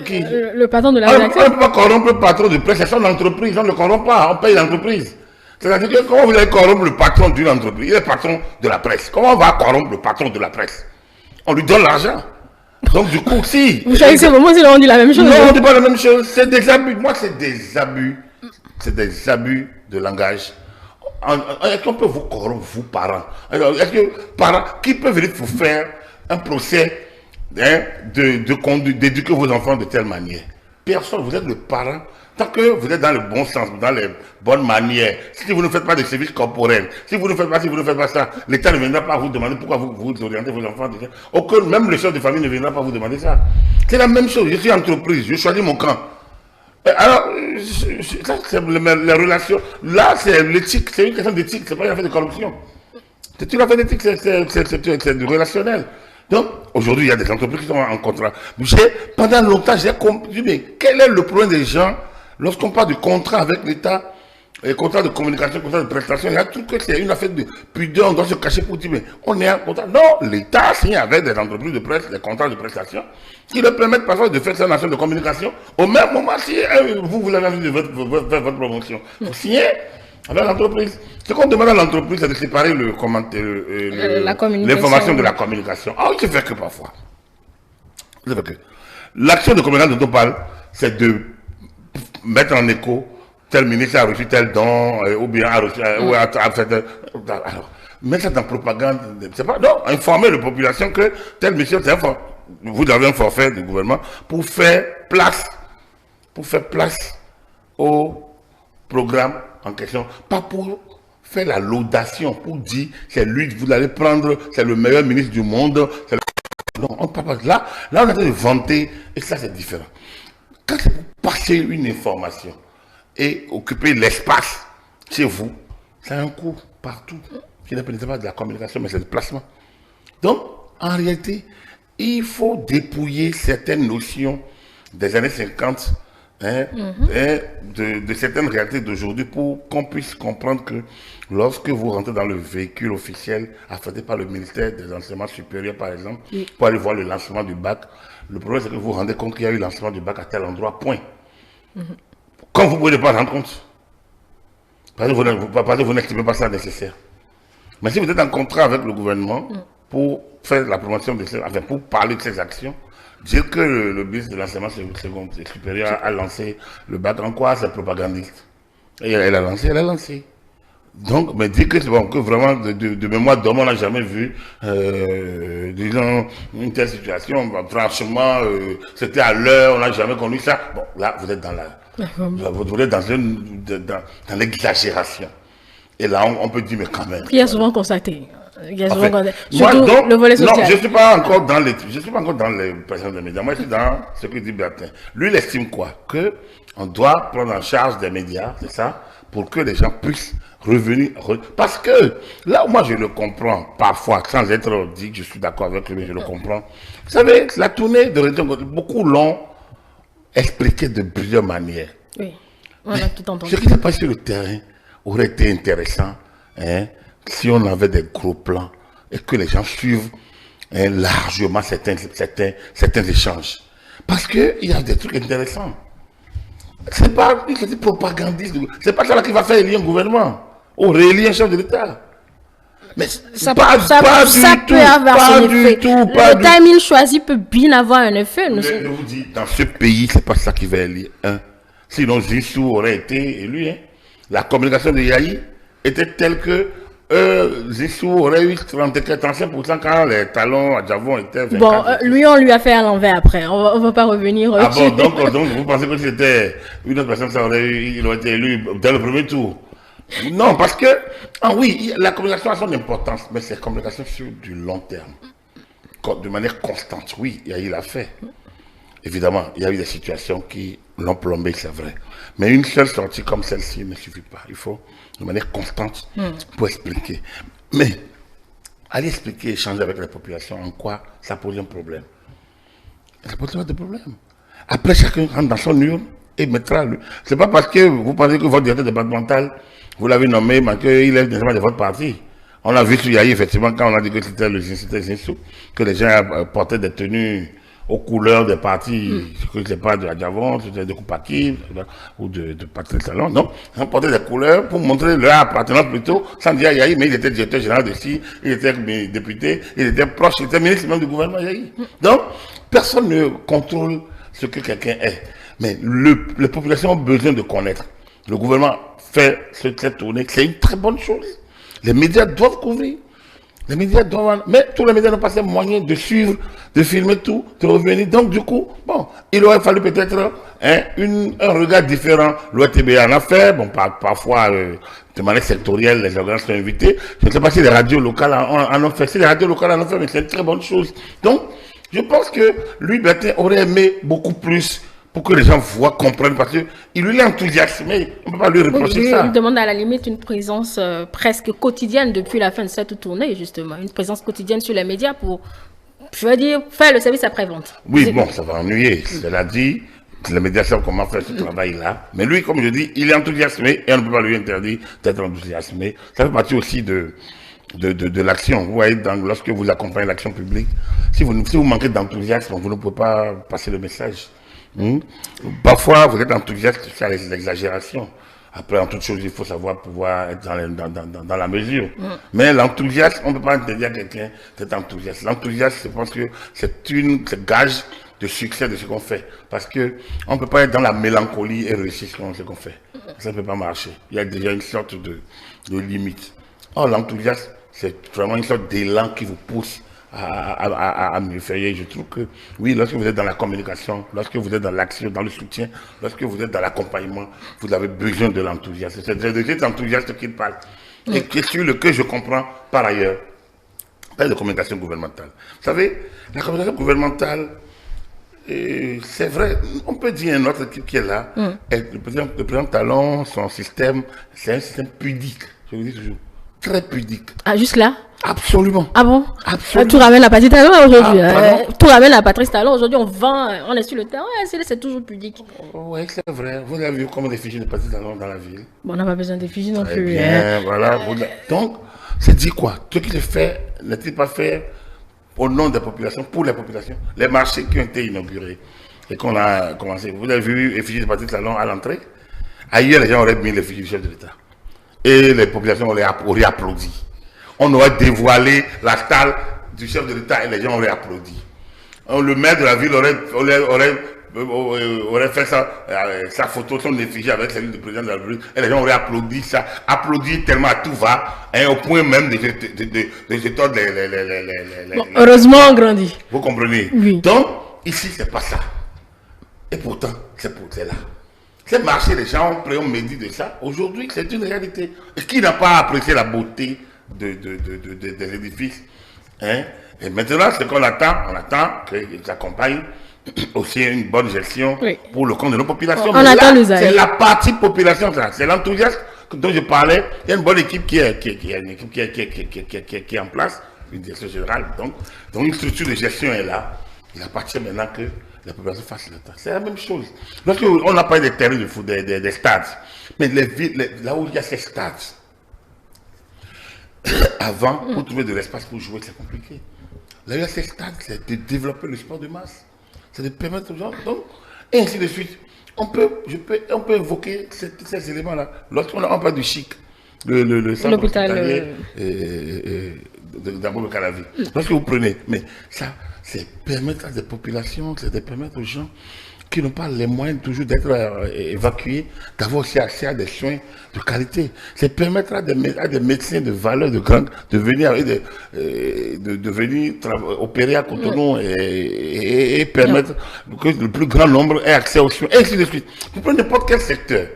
Qui? Le patron de la rédaction. On ne peut pas corrompre le patron de presse, c'est son entreprise, on ne le corrompt pas, on paye l'entreprise. C'est-à-dire que comment vous allez corrompre le patron d'une entreprise? Il est patron de la presse. Comment on va corrompre le patron de la presse? On lui donne l'argent. Donc du coup, si... Vous choisissez le moment, si on dit la même chose. Non, on ne dit pas la même chose. C'est des abus. Moi, c'est des abus. C'est des abus de langage. Est-ce qu'on peut vous corrompre, vous, parents? Est-ce que, parents, qui peut venir vous faire un procès d'éduquer vos enfants de telle manière? Personne, vous êtes le parent. Tant que vous êtes dans le bon sens, dans les bonnes manières, si vous ne faites pas de services corporels, si vous ne faites pas ça, l'État ne viendra pas vous demander pourquoi vous orientez vos enfants. Aucun, même le chef de famille ne viendra pas vous demander ça. C'est la même chose. Je suis entreprise, je choisis mon camp. Alors, ça, c'est les relations. Là, c'est l'éthique, c'est une question d'éthique, c'est pas une affaire de corruption. C'est une affaire d'éthique, c'est du relationnel. Donc, aujourd'hui, il y a des entreprises qui sont en contrat. Pendant longtemps, j'ai compris, mais quel est le problème des gens lorsqu'on parle de contrat avec l'État, contrat de communication, contrat de prestation, il y a tout que c'est une affaire de pudeur, on doit se cacher pour dire, mais on est en contrat. Non, l'État signe avec des entreprises de presse, des contrats de prestation, qui leur permettent parfois de faire sa nation de communication. Au même moment, si vous avez envie de faire votre promotion, vous signez avec l'entreprise. Ce qu'on demande à l'entreprise, c'est de séparer l'information de la communication. Ah, il se fait que parfois. L'action de communication dont on parle, c'est de mettre en écho tel ministre a reçu tel don, ou bien a reçu, alors, mettre ça dans la propagande, c'est pas, non, informer la population que tel monsieur, vous avez un forfait du gouvernement pour faire place au programme en question, pas pour faire la laudation, pour dire c'est lui que vous allez prendre, c'est le meilleur ministre du monde. Non, on parle pas de là. Là, on a train de vanter, et ça, c'est différent. Quand vous passez une information et occuper l'espace chez vous, ça a un coût partout, qui n'est pas de la communication, mais c'est le placement. Donc, en réalité, il faut dépouiller certaines notions des années 50 de certaines réalités d'aujourd'hui pour qu'on puisse comprendre que lorsque vous rentrez dans le véhicule officiel affecté par le ministère des enseignements supérieurs, par exemple, pour aller voir le lancement du bac, le problème c'est que vous vous rendez compte qu'il y a eu le lancement du bac à tel endroit, point. Quand vous ne pouvez pas rendre compte, parce que vous n'estimez pas ça nécessaire. Mais si vous êtes en contrat avec le gouvernement pour faire la promotion de pour parler de ces actions, dire que le ministre de l'enseignement supérieur a lancé le bac en quoi, c'est propagandiste. Et elle a lancé. Donc, mais dire que c'est bon, que vraiment, de mémoire d'homme, on n'a jamais vu, disons, une telle situation. Franchement, c'était à l'heure, on n'a jamais connu ça. Bon, là, vous êtes dans vous êtes dans l'exagération. Et là, on peut dire, mais quand même. Il y a souvent constaté. Moi, donc, le volet social. Non, je ne suis pas encore dans les personnes des médias. Moi, je suis dans ce que dit Bertin. Lui, il estime quoi? On doit prendre en charge des médias, c'est ça, pour que les gens puissent revenir. Parce que, là, moi, je le comprends, parfois, sans être dit que je suis d'accord avec lui, mais je le comprends. Vous savez, la tournée de région, beaucoup l'ont expliqué de plusieurs manières. Oui, on a tout entendu. Ce qui s'est passé sur le terrain aurait été intéressant, si on avait des gros plans et que les gens suivent largement certains échanges. Parce qu'il y a des trucs intéressants. C'est pas une petite propagandiste. C'est pas ça qui va faire élire un gouvernement ou réélire un chef de l'État. Mais ça peut avoir son effet. Le timing choisi peut bien avoir un effet. Je vous dis, dans ce pays, c'est pas ça qui va élire un. Sinon, Zissou aurait été élu. La communication de Yahi était telle que Zissou aurait eu 35% quand les talons à Djavon étaient 24%. Bon, lui, on lui a fait à l'envers après. On va pas revenir. Ah bon, donc vous pensez que c'était une autre personne, il aurait été élu dès le premier tour? Non, parce que, oui, la communication a son importance, mais c'est la communication sur du long terme. De manière constante, oui, il l'a fait. Évidemment, il y a eu des situations qui l'ont plombé, c'est vrai. Mais une seule sortie comme celle-ci ne suffit pas. Il faut, de manière constante, pour expliquer. Mais, aller expliquer, échanger avec la population, en quoi ça pose un problème. Ça pose pas de problème. Après, chacun rentre dans son urne et mettra le... C'est pas parce que vous pensez que votre directeur départemental, vous l'avez nommé, mais qu'il est de votre parti. On a vu sur Yahi, effectivement, quand on a dit que c'était le Zinsou, que les gens portaient des tenues aux couleurs des partis, que ce n'est pas de la Djavon, c'était de Koupaki, ou de Patrick Talon, non. Ils ont porté des couleurs pour montrer leur appartenance plutôt, sans dire Yahi, mais il était directeur général de SI, il était député, il était proche, il était ministre même du gouvernement Yahi. Donc, personne ne contrôle ce que quelqu'un est. Mais les populations ont besoin de connaître. Le gouvernement fait cette tournée, c'est une très bonne chose. Les médias doivent couvrir. Les médias doivent, mais tous les médias n'ont pas ces moyens de suivre, de filmer tout, de revenir. Donc, du coup, bon, il aurait fallu peut-être un regard différent. L'ORTBA en a fait, bon, parfois, de manière sectorielle, les organismes sont invités. Je ne sais pas si les radios locales en ont fait. Si les radios locales en ont fait, mais c'est une très bonne chose. Donc, je pense que lui, Bertin, aurait aimé beaucoup plus pour que les gens voient, comprennent, parce qu'il lui est enthousiasmé. On ne peut pas lui reprocher ça. Il demande à la limite une présence presque quotidienne depuis la fin de cette tournée, justement. Une présence quotidienne sur les médias pour, je veux dire, faire le service après-vente. Oui, bon, ça va ennuyer. Cela dit, les médias savent comment faire ce travail-là. Mais lui, comme je dis, il est enthousiasmé et on ne peut pas lui interdire d'être enthousiasmé. Ça fait partie aussi de l'action. Vous voyez, lorsque vous accompagnez l'action publique, si vous manquez d'enthousiasme, vous ne pouvez pas passer le message. Parfois, vous êtes enthousiaste sur l'exagération. Après, en toute chose, il faut savoir pouvoir être dans la mesure. Mais l'enthousiasme, on ne peut pas interdire à quelqu'un d'être enthousiaste. L'enthousiasme, je pense que c'est gage de succès de ce qu'on fait. Parce que on ne peut pas être dans la mélancolie et réussir ce qu'on fait. Ça ne peut pas marcher. Il y a déjà une sorte de limite. Or, l'enthousiasme, c'est vraiment une sorte d'élan qui vous pousse à mieux faire. Et je trouve que, oui, lorsque vous êtes dans la communication, lorsque vous êtes dans l'action, dans le soutien, lorsque vous êtes dans l'accompagnement, vous avez besoin de l'enthousiasme. C'est de cet enthousiasme qu'il parle. Et sur lequel je comprends par ailleurs, pas de communication gouvernementale. Vous savez, la communication gouvernementale, c'est vrai, on peut dire un autre type qui est là, le président Talon, son système, c'est un système pudique, je vous dis toujours, très pudique. Ah, juste là? Absolument. Ah bon? Absolument. Tout ramène à Patrice Talon aujourd'hui. Tout ramène à Patrice Talon aujourd'hui. On est sur le terrain. C'est toujours pudique. Oui, c'est vrai. Vous avez vu comment des effigies de Patrice Talon dans la ville. Bon, on n'a pas besoin d'effigies non plus. Bien, voilà. Donc, c'est dit quoi? Ce qui se fait n'est-il pas fait au nom des populations, pour les populations? Les marchés qui ont été inaugurés et qu'on a commencé. Vous avez vu effigie de Patrice Talon à l'entrée? Ailleurs, les gens auraient mis l'effigie du chef de l'État. Et les populations auraient applaudi. On aurait dévoilé la stalle du chef de l'État et les gens auraient applaudi. Le maire de la ville aurait fait sa photo, son effigie avec celle du président de la République et les gens auraient applaudi ça, applaudi tellement à tout va, hein, au point même de tordre les... Bon, heureusement, on grandit. Vous comprenez? Oui. Donc, ici, c'est pas ça. Et pourtant, c'est là. Ces marchés, les gens ont médit de ça. Aujourd'hui, c'est une réalité. Et qui n'a pas apprécié la beauté des édifices, hein? Et maintenant, ce qu'on attend, on attend qu'ils accompagnent aussi une bonne gestion pour le compte de nos populations. On attend l'usage. C'est la partie population, c'est l'enthousiasme dont je parlais. Il y a une bonne équipe qui est en place, une direction générale. Donc une structure de gestion est là. Il appartient maintenant que la population fasse le temps. C'est la même chose. Lorsqu'on n'a pas des terrains de foot, des stades, mais les villes, là où il y a ces stades, avant, pour trouver de l'espace pour jouer, c'est compliqué. Là où il y a ces stades, c'est de développer le sport de masse. C'est de permettre aux gens, donc, et ainsi de suite. On peut évoquer ces éléments-là. Lorsqu'on parle du chic, le centre hospitalier d'Abou Calavi. Lorsque vous prenez, mais ça, c'est permettre à des populations, c'est de permettre aux gens qui n'ont pas les moyens toujours d'être évacués, d'avoir aussi accès à des soins de qualité. C'est permettre à des médecins de valeur de grande de venir opérer à Cotonou et permettre que le plus grand nombre ait accès aux soins, et ainsi de suite. Vous prenez n'importe quel secteur.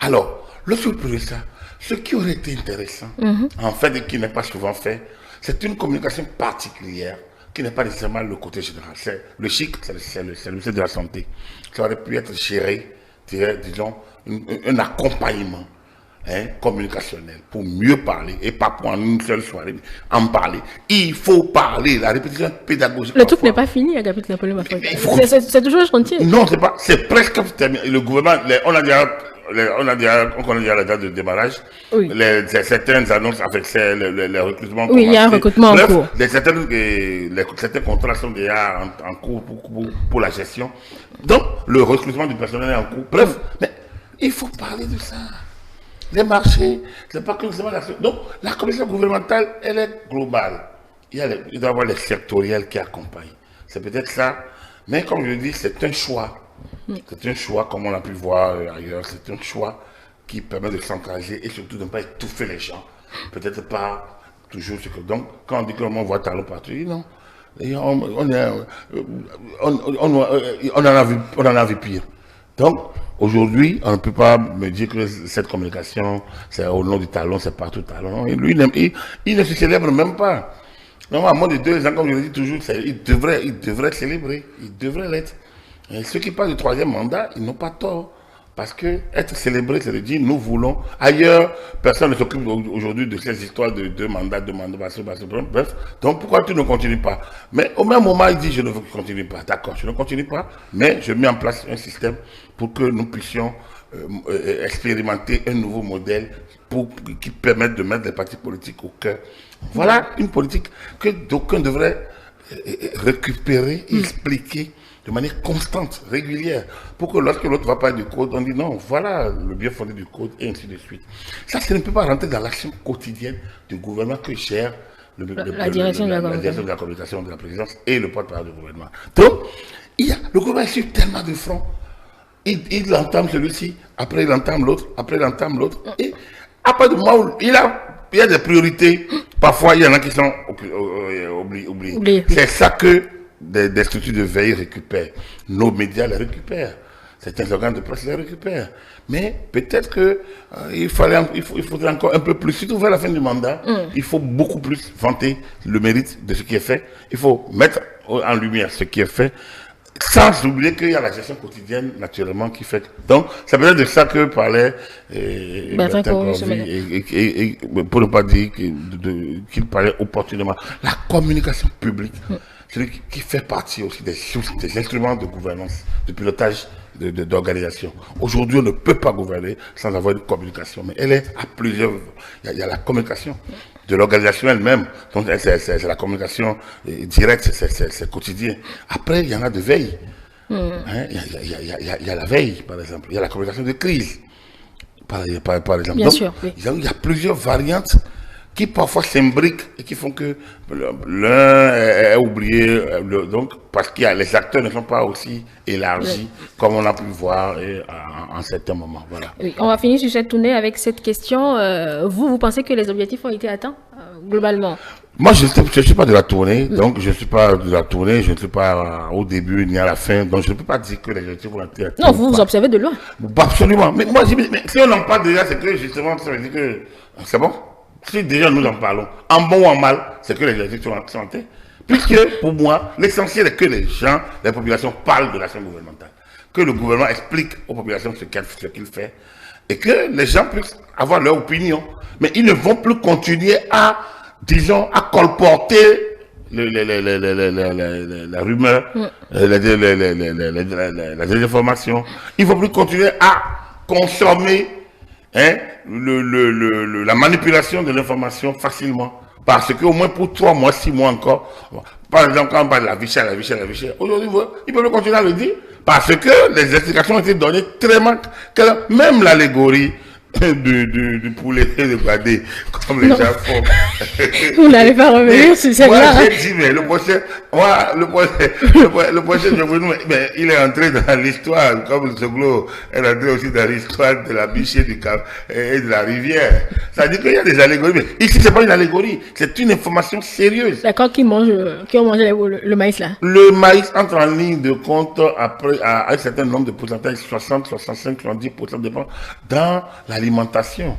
Alors, lorsque vous prenez ça, ce qui aurait été intéressant, en fait, et qui n'est pas souvent fait, c'est une communication particulière qui n'est pas nécessairement le côté général. C'est le chic, c'est le ministère de la Santé. Ça aurait pu être géré, disons, un accompagnement communicationnel pour mieux parler et pas pour en une seule soirée en parler. Il faut parler, la répétition pédagogique. Le truc n'est pas fini, Agapit Napoléon. C'est toujours un chantier. Non, c'est presque terminé. Le gouvernement, on connaît déjà la date de démarrage. Oui. Certaines annonces avec les recrutements. Oui, il y a un recrutement en cours. Certains contrats sont déjà en cours pour la gestion. Donc, le recrutement du personnel est en cours. Bref, mais il faut parler de ça. Les marchés, c'est pas que la... Donc, la commission gouvernementale, elle est globale. Il doit y avoir les sectoriels qui accompagnent. C'est peut-être ça. Mais comme je dis, c'est un choix. C'est un choix, comme on a pu voir ailleurs, c'est un choix qui permet de centraliser et surtout de ne pas étouffer les gens. Peut-être pas toujours ce que... Donc, quand on dit qu'on voit talon partout, non. Et on en a vu pire. Donc, aujourd'hui, on ne peut pas me dire que cette communication, c'est au nom du talon, c'est partout talon. Et lui, il ne se célèbre même pas. Non, à moins de 2 ans, comme je le dis toujours, il devrait célébrer, il devrait l'être. Et ceux qui parlent du 3e mandat, ils n'ont pas tort. Parce que être célébré, c'est de dire nous voulons. Ailleurs, personne ne s'occupe aujourd'hui de ces histoires de 2 mandats, bref. Donc pourquoi tu ne continues pas? Mais au même moment, il dit je ne continue pas. D'accord, je ne continue pas, mais je mets en place un système pour que nous puissions expérimenter un nouveau modèle qui permette de mettre les partis politiques au cœur. Voilà une politique que d'aucuns devraient récupérer, expliquer de manière constante, régulière, pour que lorsque l'autre va parler du code, on dit non, voilà le bien fondé du code, et ainsi de suite. Ça ne peut pas rentrer dans l'action quotidienne du gouvernement que gère la direction de la communication de la présidence et le porte-parole du gouvernement. Donc, le gouvernement est sur tellement de fronts. Il entame celui-ci, après il entame l'autre, après il entame l'autre, et après de moi, il y a des priorités. Parfois, il y en a qui sont oubliés. C'est ça que des structures de veille récupèrent. Nos médias les récupèrent. Certains organes de presse les récupèrent. Mais peut-être que il faudrait encore un peu plus, surtout vers la fin du mandat, il faut beaucoup plus vanter le mérite de ce qui est fait. Il faut mettre en lumière ce qui est fait, sans oublier qu'il y a la gestion quotidienne, naturellement, qui fait. Donc, c'est peut-être de ça que parlait Bertin Corvi, et pour ne pas dire qu'il parlait opportunément. La communication publique, c'est qui fait partie aussi des instruments de gouvernance, de pilotage, d'organisation. Aujourd'hui, on ne peut pas gouverner sans avoir une communication, mais elle est à plusieurs. Il y a la communication de l'organisation elle-même, donc c'est la communication directe, c'est quotidien. Après, il y en a de veille. Il y a la veille, par exemple. Il y a la communication de crise, par exemple. Bien donc, sûr, oui. Il y a plusieurs variantes qui parfois s'imbriquent et qui font que l'un est oublié, donc parce que les acteurs ne sont pas aussi élargis comme on a pu voir en certains moments. Voilà. Oui, on va finir sur cette tournée avec cette question. Vous pensez que les objectifs ont été atteints globalement? Moi, je ne suis pas de la tournée, donc je ne suis pas de la tournée, je ne suis pas au début ni à la fin, donc je ne peux pas dire que les objectifs ont été atteints. Non, vous observez de loin. Absolument. Mais moi, si on en parle déjà, c'est que justement, ça veut dire que c'est bon. Si déjà nous en parlons, en bon ou en mal, c'est que les objectifs sont atteints. Puisque, pour moi, l'essentiel est que les populations parlent de l'action gouvernementale. Que le gouvernement explique aux populations ce qu'il fait. Et que les gens puissent avoir leur opinion. Mais ils ne vont plus continuer à, disons, à colporter la rumeur, la désinformation. Ils ne vont plus continuer à consommer la manipulation de l'information facilement. Parce qu'au moins pour 3 mois, 6 mois encore, par exemple, quand on parle de la vie chère, aujourd'hui, ils peuvent continuer à le dire. Parce que les explications ont été données très mal. Même l'allégorie du poulet de Badé, comme les gens font. Vous n'allez pas revenir sur celle-là. Moi, j'ai dit, mais le prochain, mais il est entré dans l'histoire, comme ce glos est entré aussi dans l'histoire de la biche et de la rivière. Ça dit qu'il y a des allégories, mais ici, c'est pas une allégorie, c'est une information sérieuse. D'accord, qui ont mangé le maïs là? Le maïs entre en ligne de compte après, à un certain nombre de pourcentages, 60, 65, 70%, dépend, dans l'alimentation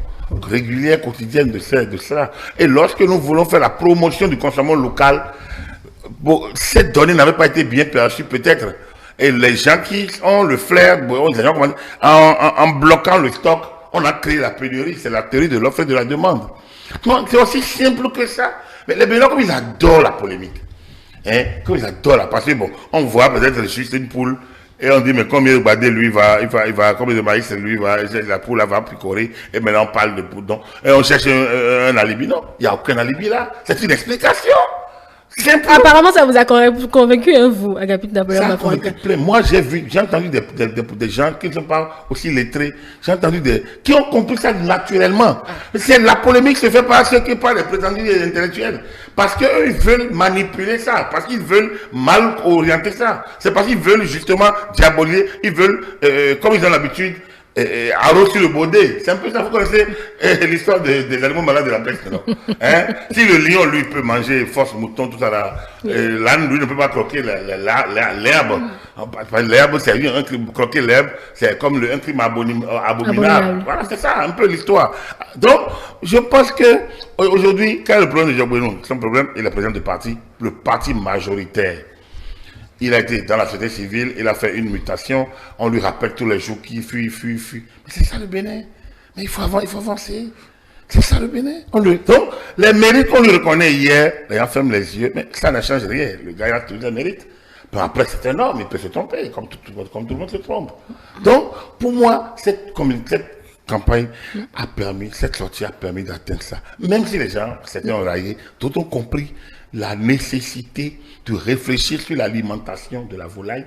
régulière, quotidienne de cela. Et lorsque nous voulons faire la promotion du consommation local, cette donnée n'avait pas été bien perçue peut-être. Et les gens qui ont le flair, en bloquant le stock, on a créé la pénurie. C'est la théorie de l'offre et de la demande. C'est aussi simple que ça. Mais les Bénins, comme ils adorent la polémique, comme ils adorent la, parce que bon, on voit peut-être juste une poule, et on dit, mais combien de badé, lui, combien de maïs, lui, la poule, va picorer, et maintenant on parle de poule. Et on cherche un alibi. Non, il n'y a aucun alibi là. C'est une explication. Apparemment, ça vous a convaincu, hein, vous, Agapit Napoléon Mafourika. Moi, j'ai entendu des gens qui ne sont pas aussi lettrés, qui ont compris ça naturellement. C'est la polémique se fait par ceux qui parlent des prétendus intellectuels. Parce qu'eux, ils veulent manipuler ça, parce qu'ils veulent mal orienter ça. C'est parce qu'ils veulent justement diaboliser, ils veulent, comme ils ont l'habitude, Haro sur le baudet. C'est un peu ça, vous connaissez l'histoire des animaux malades de la peste, non? Hein? Si le lion, lui, peut manger force mouton, tout ça là, l'âne, lui, ne peut pas croquer l'herbe. L'herbe, c'est croquer l'herbe, c'est comme un crime abominable. Voilà, c'est ça, un peu l'histoire. Donc, je pense que aujourd'hui, quel est le problème de Jacques Bouénon? Son problème est le président du parti, le parti majoritaire. Il a été dans la société civile, il a fait une mutation, on lui rappelle tous les jours qu'il fuit. Mais c'est ça le Bénin. Mais il faut avancer. C'est ça le Bénin. Donc, les mérites qu'on lui reconnaît hier, les gens ferment les yeux, mais ça ne change rien. Le gars a tous les mérites. Mais après, c'est un homme, il peut se tromper, comme tout le monde se trompe. Donc, pour moi, cette campagne a permis, cette sortie a permis d'atteindre ça. Même si les gens, certains ont raillé, d'autres ont compris la nécessité de réfléchir sur l'alimentation de la volaille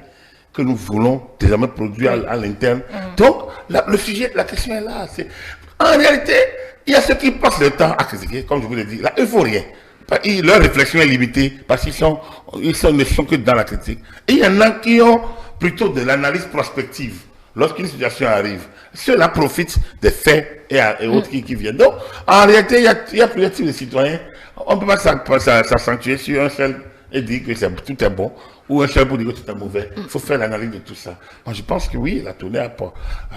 que nous voulons désormais produire à l'interne. Donc, le sujet, la question est là. En réalité, il y a ceux qui passent le temps à critiquer, comme je vous l'ai dit. Là, il ne faut rien. Leur réflexion est limitée parce qu'ils ne sont que dans la critique. Et il y en a qui ont plutôt de l'analyse prospective. Lorsqu'une situation arrive, ceux-là profitent des faits et autres qui viennent. Donc, en réalité, il y a plusieurs types de citoyens. On ne peut pas s'accentuer sur un seul et dire que tout est bon, ou un seul pour dire que tout est mauvais. Il faut faire l'analyse de tout ça. Moi, je pense que oui, la tournée a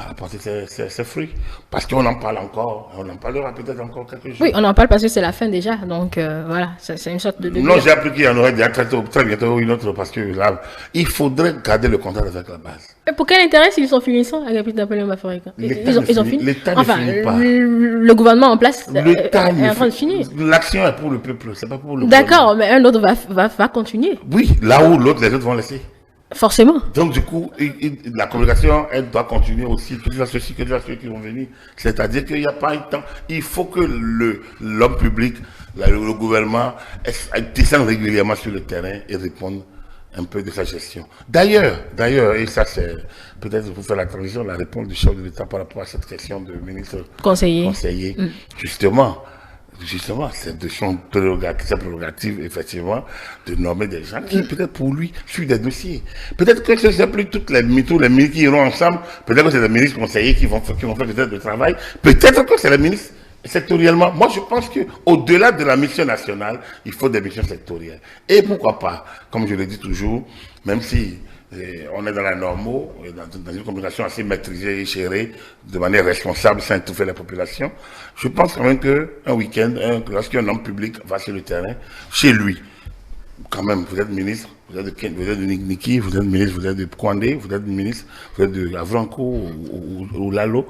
apporté ses fruits. Parce qu'on en parle encore, on en parlera peut-être encore quelques jours. Oui, on en parle parce que c'est la fin déjà. Donc, voilà, c'est une sorte de... Non, j'ai appris qu'il y en aurait déjà très bientôt une autre, parce que là, il faudrait garder le contact avec la base. Mais pour quel intérêt s'ils sont finissants avec Napoléon Maforika? Ils ont fini. L'État ne finit pas. Le gouvernement en place est en train de finir. L'action est pour le peuple, c'est pas pour le D'accord, mais un autre va continuer. Oui, là où l'autre, les autres vont laisser. Forcément. Donc, du coup, la communication, elle doit continuer aussi, que ceux qui vont venir. C'est-à-dire qu'il n'y a pas un temps. Il faut que l'homme public, le gouvernement, descende régulièrement sur le terrain et réponde un peu de sa gestion. D'ailleurs, et ça c'est peut-être pour faire la transition, la réponse du chef de l'État par rapport à cette question de ministre conseiller. Justement, c'est de son prérogative, effectivement, de nommer des gens qui, peut-être pour lui, suivent des dossiers. Peut-être que ce n'est plus tous les ministres qui iront ensemble, peut-être que c'est les ministres conseillers qui vont faire peut-être le travail, peut-être que c'est les ministres sectoriellement. Moi, je pense qu'au-delà de la mission nationale, il faut des missions sectorielles. Et pourquoi pas, comme je le dis toujours, même si on est dans la normaux, dans une communication assez maîtrisée et gérée, de manière responsable, sans étouffer la population, je pense quand même qu'un week-end, lorsqu'un homme public va sur le terrain, chez lui, quand même, vous êtes ministre, vous êtes de Niki, vous êtes ministre, vous êtes de Kwandé, vous êtes ministre, vous êtes de Avranco ou Lalo,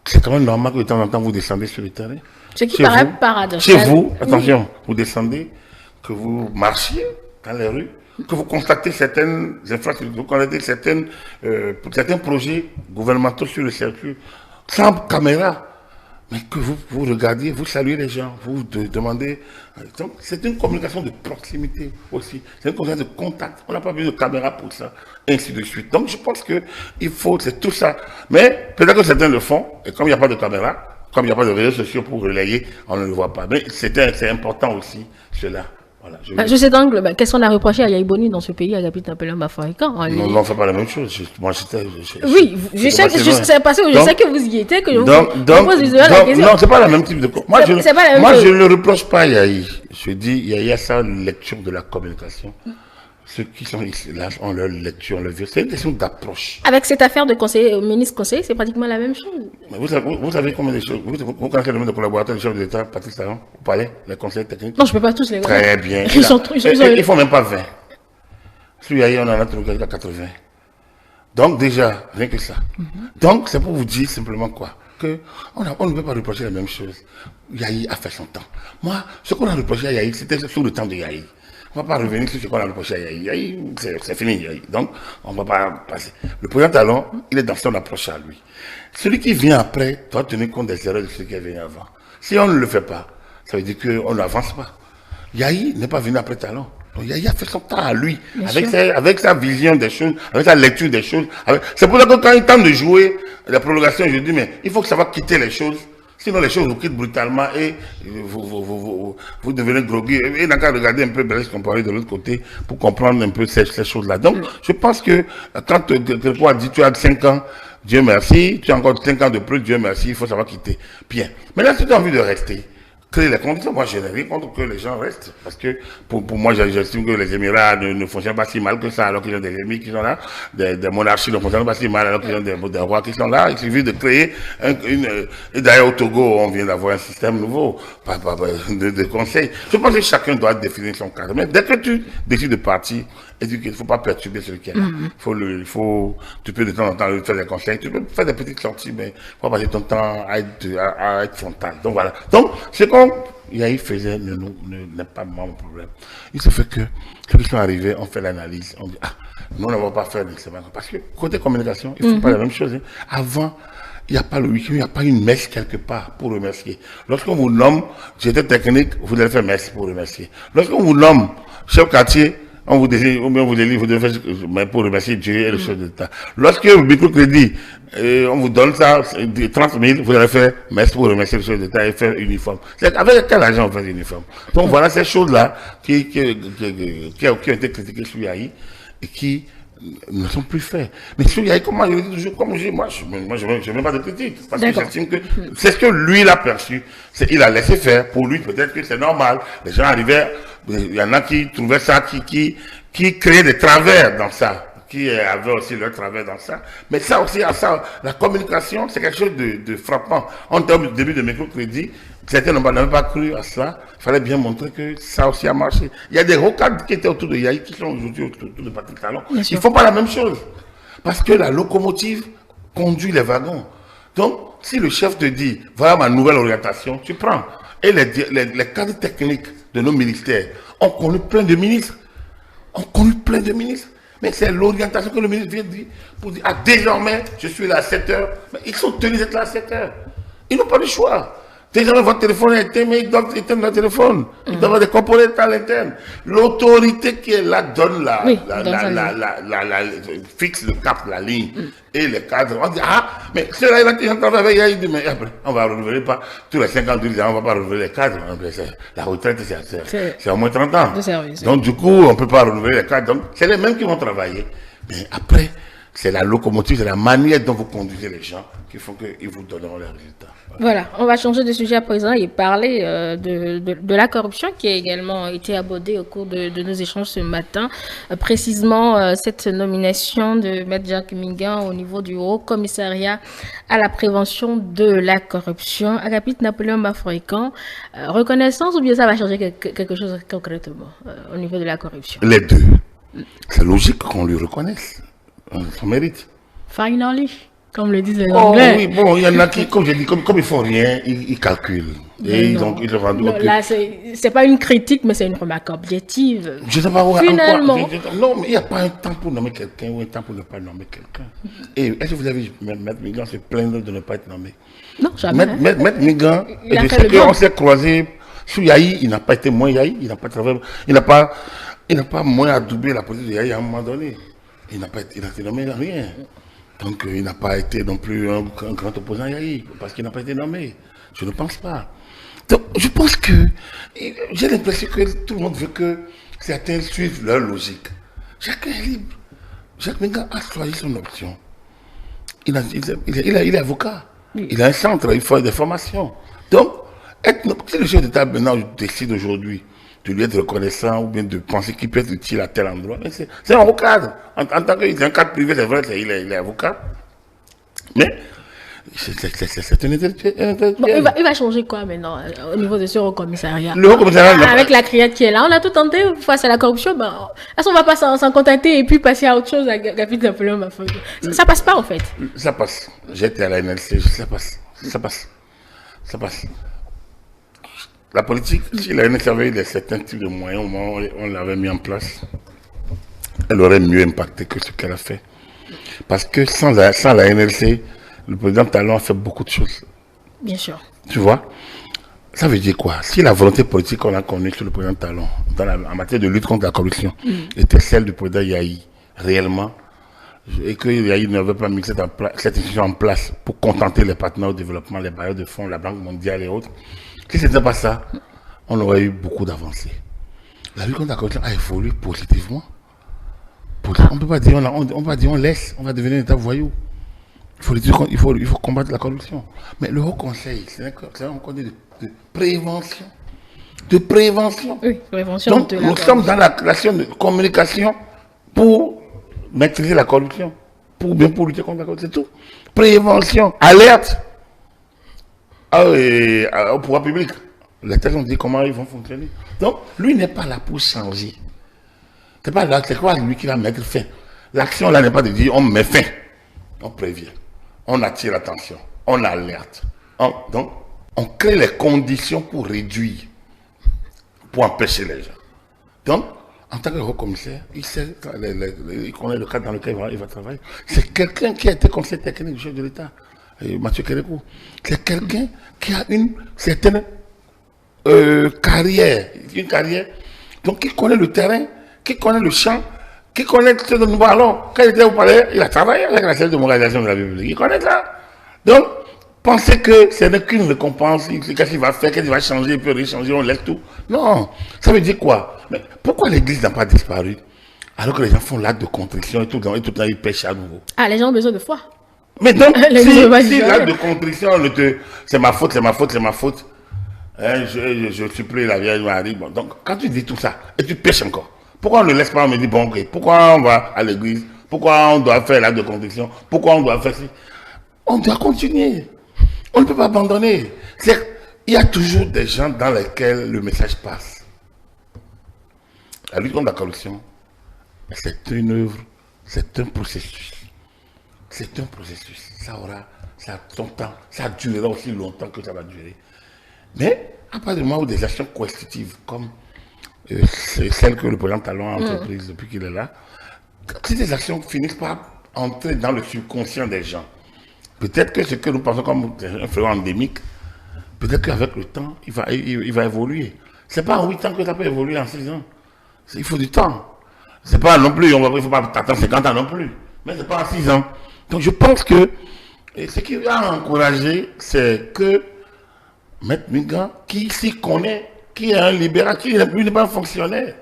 c'est quand même normal que de temps en temps vous descendez sur le terrain. Ce qui paraît paradoxal. Chez vous, attention, vous descendez, que vous marchiez dans les rues, que vous constatez certaines infrastructures, vous constatez certains projets gouvernementaux sur le circuit, sans caméra, mais que vous regardiez, vous saluez les gens, vous demandez. Donc, c'est une communication de proximité aussi, c'est une communication de contact. On n'a pas besoin de caméra pour ça, et ainsi de suite. Donc, je pense c'est tout ça. Mais peut-être que certains le font, et comme il n'y a pas de caméra, comme il n'y a pas de réseaux sociaux pour relayer, on ne le voit pas. Mais c'est important aussi, cela. Voilà, je sais donc, qu'est-ce qu'on a reproché à Yahi Boni dans ce pays, à Agapit Napoléon Maforika? Non, on ne fait pas la même chose. Oui, je sais que vous y étiez, que je vous pose la question. Non, ce n'est pas la même type de... Moi, je ne le reproche pas à Yahi. Je dis, il y a sa lecture de la communication. Ceux qui sont là ont leur lecture, leur vie. C'est une question d'approche. Avec cette affaire de ministre conseiller, c'est pratiquement la même chose. Mais vous savez combien de choses. Vous connaissez le nombre de collaborateurs du chef de l'État, Patrice Talon, vous parlez, les conseillers techniques? Non, je ne peux pas tous les voir. Très bien. Ils ne font même pas 20. Celui on en a trouvé jusqu'à 80. Donc, déjà, rien que ça. Donc, c'est pour vous dire simplement quoi? On ne peut pas reprocher la même chose. Yahi a fait son temps. Moi, ce qu'on a reproché à Yahi, c'était sous le temps de Yahi. On ne va pas revenir sur ce qu'on a reproché à Yahi. C'est fini, Yahi. Donc, on ne va pas passer. Le président Talon, il est dans son approche à lui. Celui qui vient après doit tenir compte des erreurs de celui qui est venu avant. Si on ne le fait pas, ça veut dire qu'on n'avance pas. Yahi n'est pas venu après Talon. Donc, Yahi a fait son temps à lui, avec sa vision des choses, avec sa lecture des choses. C'est pour ça que quand il tente de jouer la prolongation, je dis, mais il faut que ça va quitter les choses. Sinon, les choses vous quittent brutalement et vous devenez groggy. Et il n'a qu'à regarder un peu Blaise Compaoré de l'autre côté pour comprendre un peu ces choses-là. Donc, je pense que quand quelqu'un a dit tu as 5 ans, Dieu merci, tu as encore 5 ans de plus, Dieu merci, il faut savoir quitter. Bien. Mais là, si tu as envie de rester, créer les conditions. Moi, je n'ai rien contre que les gens restent. Parce que, pour moi, j'estime que les Émirats ne fonctionnent pas si mal que ça, alors qu'ils ont des émirs qui sont là, des monarchies ne fonctionnent pas si mal, alors qu'ils ont des rois qui sont là. Il suffit de créer et d'ailleurs, au Togo, on vient d'avoir un système nouveau, de conseils. Je pense que chacun doit définir son cadre. Mais dès que tu décides de partir, et qu'il ne faut pas perturber celui qui est là. Tu peux de temps en temps lui faire des conseils, tu peux faire des petites sorties, mais il faut passer ton temps à être frontal. Donc voilà. Donc, ce qu'on Yahi faisait n'est pas mon problème. Il se fait que, quand ils sont arrivés, on fait l'analyse, on dit, nous n'avons pas fait l'examen. Parce que, côté communication, il ne faut pas la même chose. Hein. Avant, il n'y a pas le week-end, il n'y a pas une messe quelque part pour remercier. Lorsqu'on vous nomme, j'étais technique, vous devez faire messe pour remercier. Lorsqu'on vous nomme chef quartier, on vous désigne, ou bien on vous délivre, vous devez faire, mais pour remercier Dieu et le chef d'État. Lorsque le microcrédit, on vous donne ça, 30 000, vous allez faire messe pour remercier le chef d'État et faire uniforme. Avec quel argent on fait uniforme? Donc voilà ces choses-là qui ont été critiquées sur Yahi et qui ne sont plus faits. Mais sur Yahi, comment je le dis toujours, comme je dis, moi, je ne mets pas de critique. Parce que j'estime que c'est ce que lui il a perçu. Il a laissé faire. Pour lui, peut-être que c'est normal. Les gens arrivaient, il y en a qui trouvaient ça, qui créaient des travers dans ça, qui avaient aussi leur travers dans ça. Mais ça aussi, la communication, c'est quelque chose de frappant. En termes de début de microcrédit, certains n'avaient pas cru à ça. Il fallait bien montrer que ça aussi a marché. Il y a des hauts cadres qui étaient autour de Yahi, qui sont aujourd'hui autour de Patrick Talon. Ils ne font pas la même chose. Parce que la locomotive conduit les wagons. Donc, si le chef te dit, voilà ma nouvelle orientation, tu prends. Et les cadres techniques de nos ministères ont connu plein de ministres. Mais c'est l'orientation que le ministre vient de dire pour dire, désormais, je suis là à 7 heures. Mais ils sont tenus d'être là à 7 heures. Ils n'ont pas le choix. Désormais, votre téléphone est éteint, mais ils doivent éteindre le téléphone. Ils doivent avoir des components à l'interne. L'autorité qui est là donne fixe le cap, la ligne. Et les cadres, on dit, mais ceux-là, ils ont travaillé avec Yahi, mais après, on va renouveler pas, tous les 50 ans, on ne va pas renouveler les cadres. La retraite, c'est au moins 30 ans. Donc, du coup, on ne peut pas renouveler les cadres. Donc, c'est les mêmes qui vont travailler. Mais après, c'est la locomotive, c'est la manière dont vous conduisez les gens qui font qu'ils vous donneront les résultats. Voilà, on va changer de sujet à présent et parler de la corruption qui a également été abordée au cours de nos échanges ce matin. Précisément, cette nomination de M. Jacques Mingan au niveau du Haut Commissariat à la prévention de la corruption. Agapit Napoléon Bafouékan, reconnaissance ou bien ça va changer quelque chose concrètement au niveau de la corruption? Les deux. C'est logique qu'on lui reconnaisse son mérite. Finally, comme le disent les Anglais. Oui, bon, il y en a qui, comme je dis, comme ils ne font rien, ils calculent. Et ils le rendent. Non, là, c'est pas une critique, mais c'est une remarque objective. Je ne sais pas où. Finalement. Non, mais il n'y a pas un temps pour nommer quelqu'un ou un temps pour ne pas nommer quelqu'un. Et est-ce que vous avez vu Maître Mingan se plaindre de ne pas être nommé? Non, jamais. Maître Mingan, on s'est croisé sous Yahi, il n'a pas été moins Yahi, il n'a pas travaillé, il n'a pas moins adoubé la position de Yahi à un moment donné. Il n'a été nommé rien. Donc, il n'a pas été non plus un grand opposant à Yahi, parce qu'il n'a pas été nommé. Je ne pense pas. Donc, je pense que j'ai l'impression que tout le monde veut que certains suivent leur logique. Chacun est libre. Jacques Mingan a choisi son option. Il est avocat. Il a un centre, il faut des formations. Donc, si le chef d'État maintenant décide aujourd'hui de lui être reconnaissant ou bien de penser qu'il peut être utile à tel endroit, c'est un haut cadre. En tant qu'il est un cadre privé, c'est vrai qu'il est avocat. Mais c'est un intellectuel. Bon, il va changer quoi maintenant au niveau de ce haut commissariat? Le haut commissariat, avec la criette qui est là, on a tout tenté face à la corruption. Est-ce qu'on ne va pas s'en contenter et puis passer à autre chose avec Agapit Napoléon Bafouékan? Ça passe pas en fait. Ça passe. J'étais à la NLC, ça passe. La politique, si la NLC avait certains types de moyens, au moment où on l'avait mis en place, elle aurait mieux impacté que ce qu'elle a fait. Parce que sans la NLC, le président Talon a fait beaucoup de choses. Bien sûr. Tu vois? Ça veut dire quoi? Si la volonté politique qu'on a connue sur le président Talon, en matière de lutte contre la corruption, était celle du président Yahi, réellement, et que Yahi n'avait pas mis cette institution en place pour contenter les partenaires au développement, les bailleurs de fonds, la Banque mondiale et autres, si ce n'était pas ça, on aurait eu beaucoup d'avancées. La lutte contre la corruption a évolué positivement. On ne peut pas dire on laisse, on va devenir un État voyou. Il faut combattre la corruption. Mais le Haut Conseil, c'est un conseil de prévention. De prévention. Oui, prévention. Donc, nous sommes dans la création de communication pour maîtriser la corruption. Pour lutter contre la corruption, c'est tout. Prévention, alerte au pouvoir public. Les textes ont dit comment ils vont fonctionner. Donc, lui n'est pas là pour changer. C'est pas là, c'est quoi lui qui va mettre fin. L'action là n'est pas de dire on met fin. On prévient. On attire l'attention. On alerte. Donc, on crée les conditions pour réduire, pour empêcher les gens. Donc, en tant que haut commissaire, il connaît le cadre dans lequel il va travailler. C'est quelqu'un qui a été conseiller technique du chef de l'État, Mathieu Kérékou. C'est quelqu'un qui a une certaine carrière. Donc, qui connaît le terrain, qui connaît le champ, qui connaît ce dont nous parlons. Quand il était au palais, il a travaillé avec la chef de moralisation de la République. Il connaît ça. Donc, pensez que ce n'est qu'une récompense, qu'est-ce qu'il va faire, qu'est-ce qu'il va changer, il peut réchanger, on laisse tout. Non, ça veut dire quoi? Mais pourquoi l'église n'a pas disparu alors que les gens font l'acte de contrition et tout le temps ils pêchent à nouveau? Ah, les gens ont besoin de foi. Mais donc, si l'acte de contrition, c'est ma faute, hein, je supplie la Vierge Marie. Bon, donc, quand tu dis tout ça et tu pêches encore, pourquoi on ne laisse pas, on me dit, bon, ok, pourquoi on va à l'église? Pourquoi on doit faire l'acte de contrition? Pourquoi on doit faire ça? On doit continuer. On ne peut pas abandonner. Il y a toujours des gens dans lesquels le message passe. La lutte contre la corruption, c'est une œuvre, c'est un processus. C'est un processus. Ça a son temps, ça durera aussi longtemps que ça va durer. Mais à partir du moment où des actions coercitives, comme celles que le président Talon a entreprises depuis qu'il est là, si ces actions finissent par entrer dans le subconscient des gens, peut-être que ce que nous pensons comme un fléau endémique, peut-être qu'avec le temps, il va évoluer. Ce n'est pas en 8 ans que ça peut évoluer en 6 ans. Il faut du temps. C'est pas non plus, il ne faut pas attendre 50 ans non plus. Mais ce n'est pas en 6 ans. Donc je pense que ce qui va encourager, c'est que Maître Mingan, qui s'y connaît, qui est un libéral, qui n'est pas un fonctionnaire,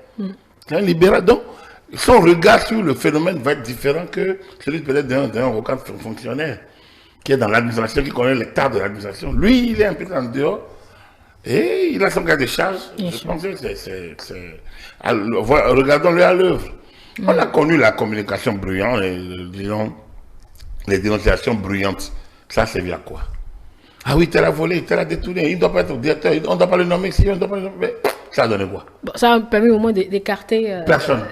c'est un libéral. Donc son regard sur le phénomène va être différent que celui peut-être d'un avocat fonctionnaire, qui est dans l'administration, qui connaît l'état de l'administration. Lui, il est un peu en dehors et il a son cas de charge. Je pense que regardons-le à l'œuvre. On a connu la communication bruyante, disons, les dénonciations bruyantes. Ça, c'est via quoi? Ah oui, tel a volé, tel a détourné, il ne doit pas être directeur, on ne doit pas le nommer ici, on ne doit pas le nommer. Mais ça a donné quoi? Bon, ça a permis au moins d'écarter... Personne.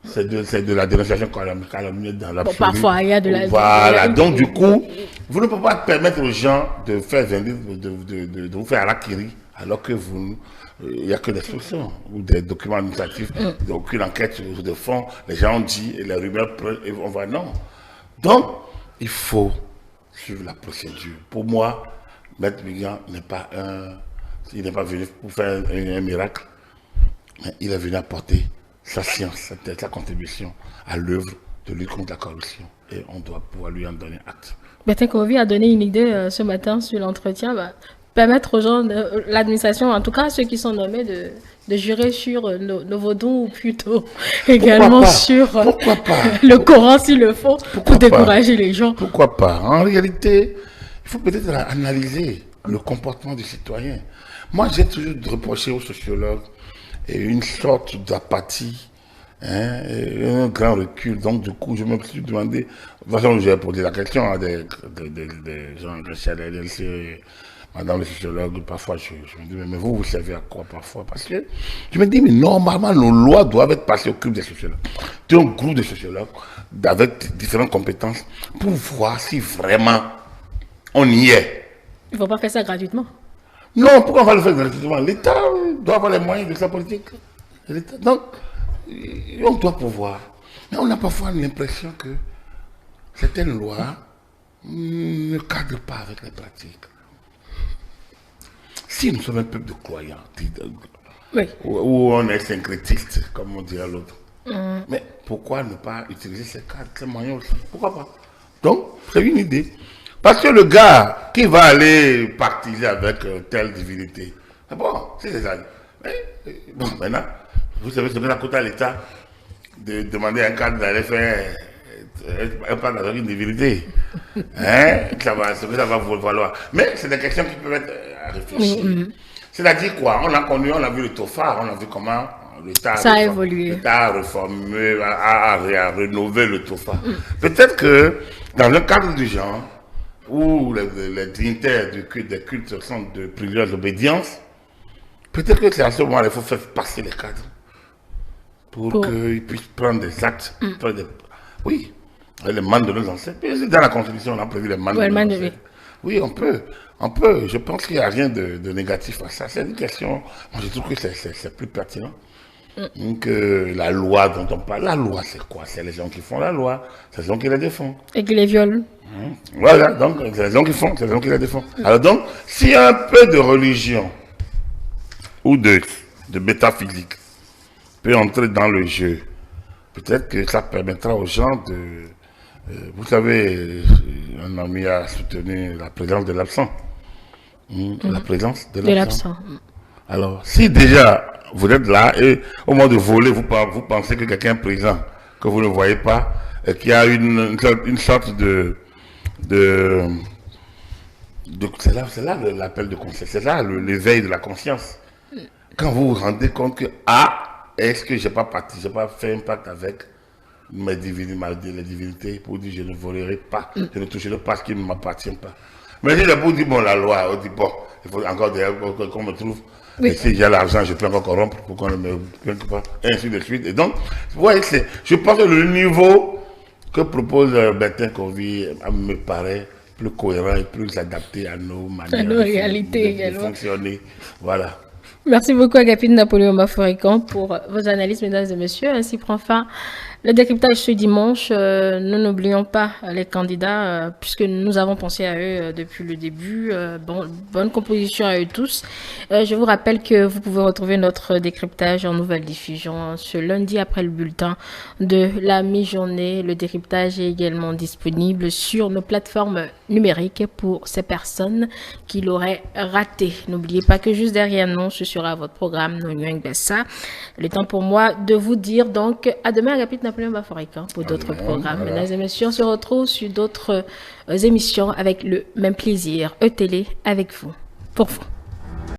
C'est de la dénonciation calomnieuse dans l'absolu. Bon, parfois, il y a de la... Voilà, donc du coup, vous ne pouvez pas permettre aux gens de faire de vous faire harakiri alors que il n'y a que des solutions ou des documents administratifs, aucune enquête de fond, les gens ont dit, et les rumeurs, et on va non. Donc, il faut suivre la procédure. Pour moi, Maître Mingan il n'est pas venu pour faire un miracle, mais il est venu apporter sa science, sa contribution à l'œuvre de lutte contre la corruption. Et on doit pouvoir lui en donner acte. Bertin Korovi a donné une idée ce matin sur l'entretien, permettre aux gens de l'administration, en tout cas ceux qui sont nommés, de jurer sur nos vaudons ou plutôt également sur le Coran s'il le faut, pour décourager les gens. Pourquoi pas? En réalité, il faut peut-être analyser le comportement du citoyen. Moi, j'ai toujours reproché aux sociologues une sorte d'apathie, un grand recul. Donc, du coup, je me suis demandé, de toute façon, j'ai posé la question à des gens de madame le sociologue, parfois, je me dis, mais vous savez à quoi parfois? Parce que je me dis, mais normalement, nos lois doivent être passées au cube des sociologues. C'est un groupe de sociologues avec différentes compétences pour voir si vraiment on y est. Il ne faut pas faire ça gratuitement. Non, pourquoi on va le faire gratuitement? L'État doit avoir les moyens de sa politique. Donc, on doit pouvoir. Mais on a parfois l'impression que certaines lois ne cadrent pas avec les pratiques. Si nous sommes un peuple de croyants, oui, où on est syncrétiste, comme on dirait l'autre, mais pourquoi ne pas utiliser ces moyens aussi? Pourquoi pas? Donc, c'est une idée. Parce que le gars qui va aller pactiser avec telle divinité, c'est bon, c'est ça. Mais, bon, maintenant, vous savez, c'est bien à côté à l'État de demander à un cadre d'aller faire Elle parle avec une divinité. Hein? Ce que ça va vous valoir. Mais c'est des questions qui peuvent être à réfléchir. C'est-à-dire quoi? On a vu le TOFA, on a vu comment l'État a évolué. L'État a réformé, a rénové le TOFA. Peut-être que dans un cadre du genre, où les dignitaires des cultes sont de plusieurs obédiences, peut-être que c'est à ce moment-là qu'il faut faire passer les cadres pour qu'ils puissent prendre des actes. Oui, les mandats de nos ancêtres. Dans la Constitution, on a prévu les mandats de nos ancêtres. Oui, on peut. Je pense qu'il n'y a rien de négatif à ça. C'est une question, moi je trouve que c'est plus pertinent. Donc, la loi dont on parle, la loi c'est quoi? C'est les gens qui font la loi, c'est les gens qui la défendent. Et qui les violent. Voilà, donc c'est les gens qui font, c'est les gens qui la défendent. Alors donc, s'il y a un peu de religion ou de métaphysique peut entrer dans le jeu, peut-être que ça permettra aux gens de... vous savez, un ami a soutenu la présence de l'absent. La présence de l'absent. Alors, si déjà vous êtes là et au moment de voler, vous pensez que quelqu'un est présent, que vous ne voyez pas, et qu'il y a une sorte c'est là l'appel de conscience, c'est là l'éveil de la conscience. Quand vous vous rendez compte que, est-ce que j'ai pas fait un pacte avec les divinités pour dire je ne volerai pas, je ne toucherai pas ce qui ne m'appartient pas. Mais si pour dire, bon, la loi, on dit, bon, il faut encore qu'on me trouve. Oui. Et si j'ai l'argent, je peux encore corrompre pour qu'on ne me prenne pas, et ainsi de suite. Et donc, vous voyez, je pense que le niveau que propose Bertin Covy me paraît plus cohérent et plus adapté à nos manières réalités de fonctionner. Voilà. Merci beaucoup, Agapit Napoléon Bafouécan, pour vos analyses, mesdames et messieurs. Ainsi prend fin le décryptage ce dimanche. Nous n'oublions pas les candidats, puisque nous avons pensé à eux depuis le début. Bonne composition à eux tous. Je vous rappelle que vous pouvez retrouver notre décryptage en nouvelle diffusion ce lundi après le bulletin de la mi-journée. Le décryptage est également disponible sur nos plateformes numériques pour ces personnes qui l'auraient raté. N'oubliez pas que juste derrière nous, ce sera votre programme Nounoueng Bessa. Le temps pour moi de vous dire donc à demain, Agapit Napoléon Bafouécan pour d'autres programmes. Voilà. Mesdames et messieurs, on se retrouve sur d'autres émissions avec le même plaisir. E-Télé avec vous, pour vous.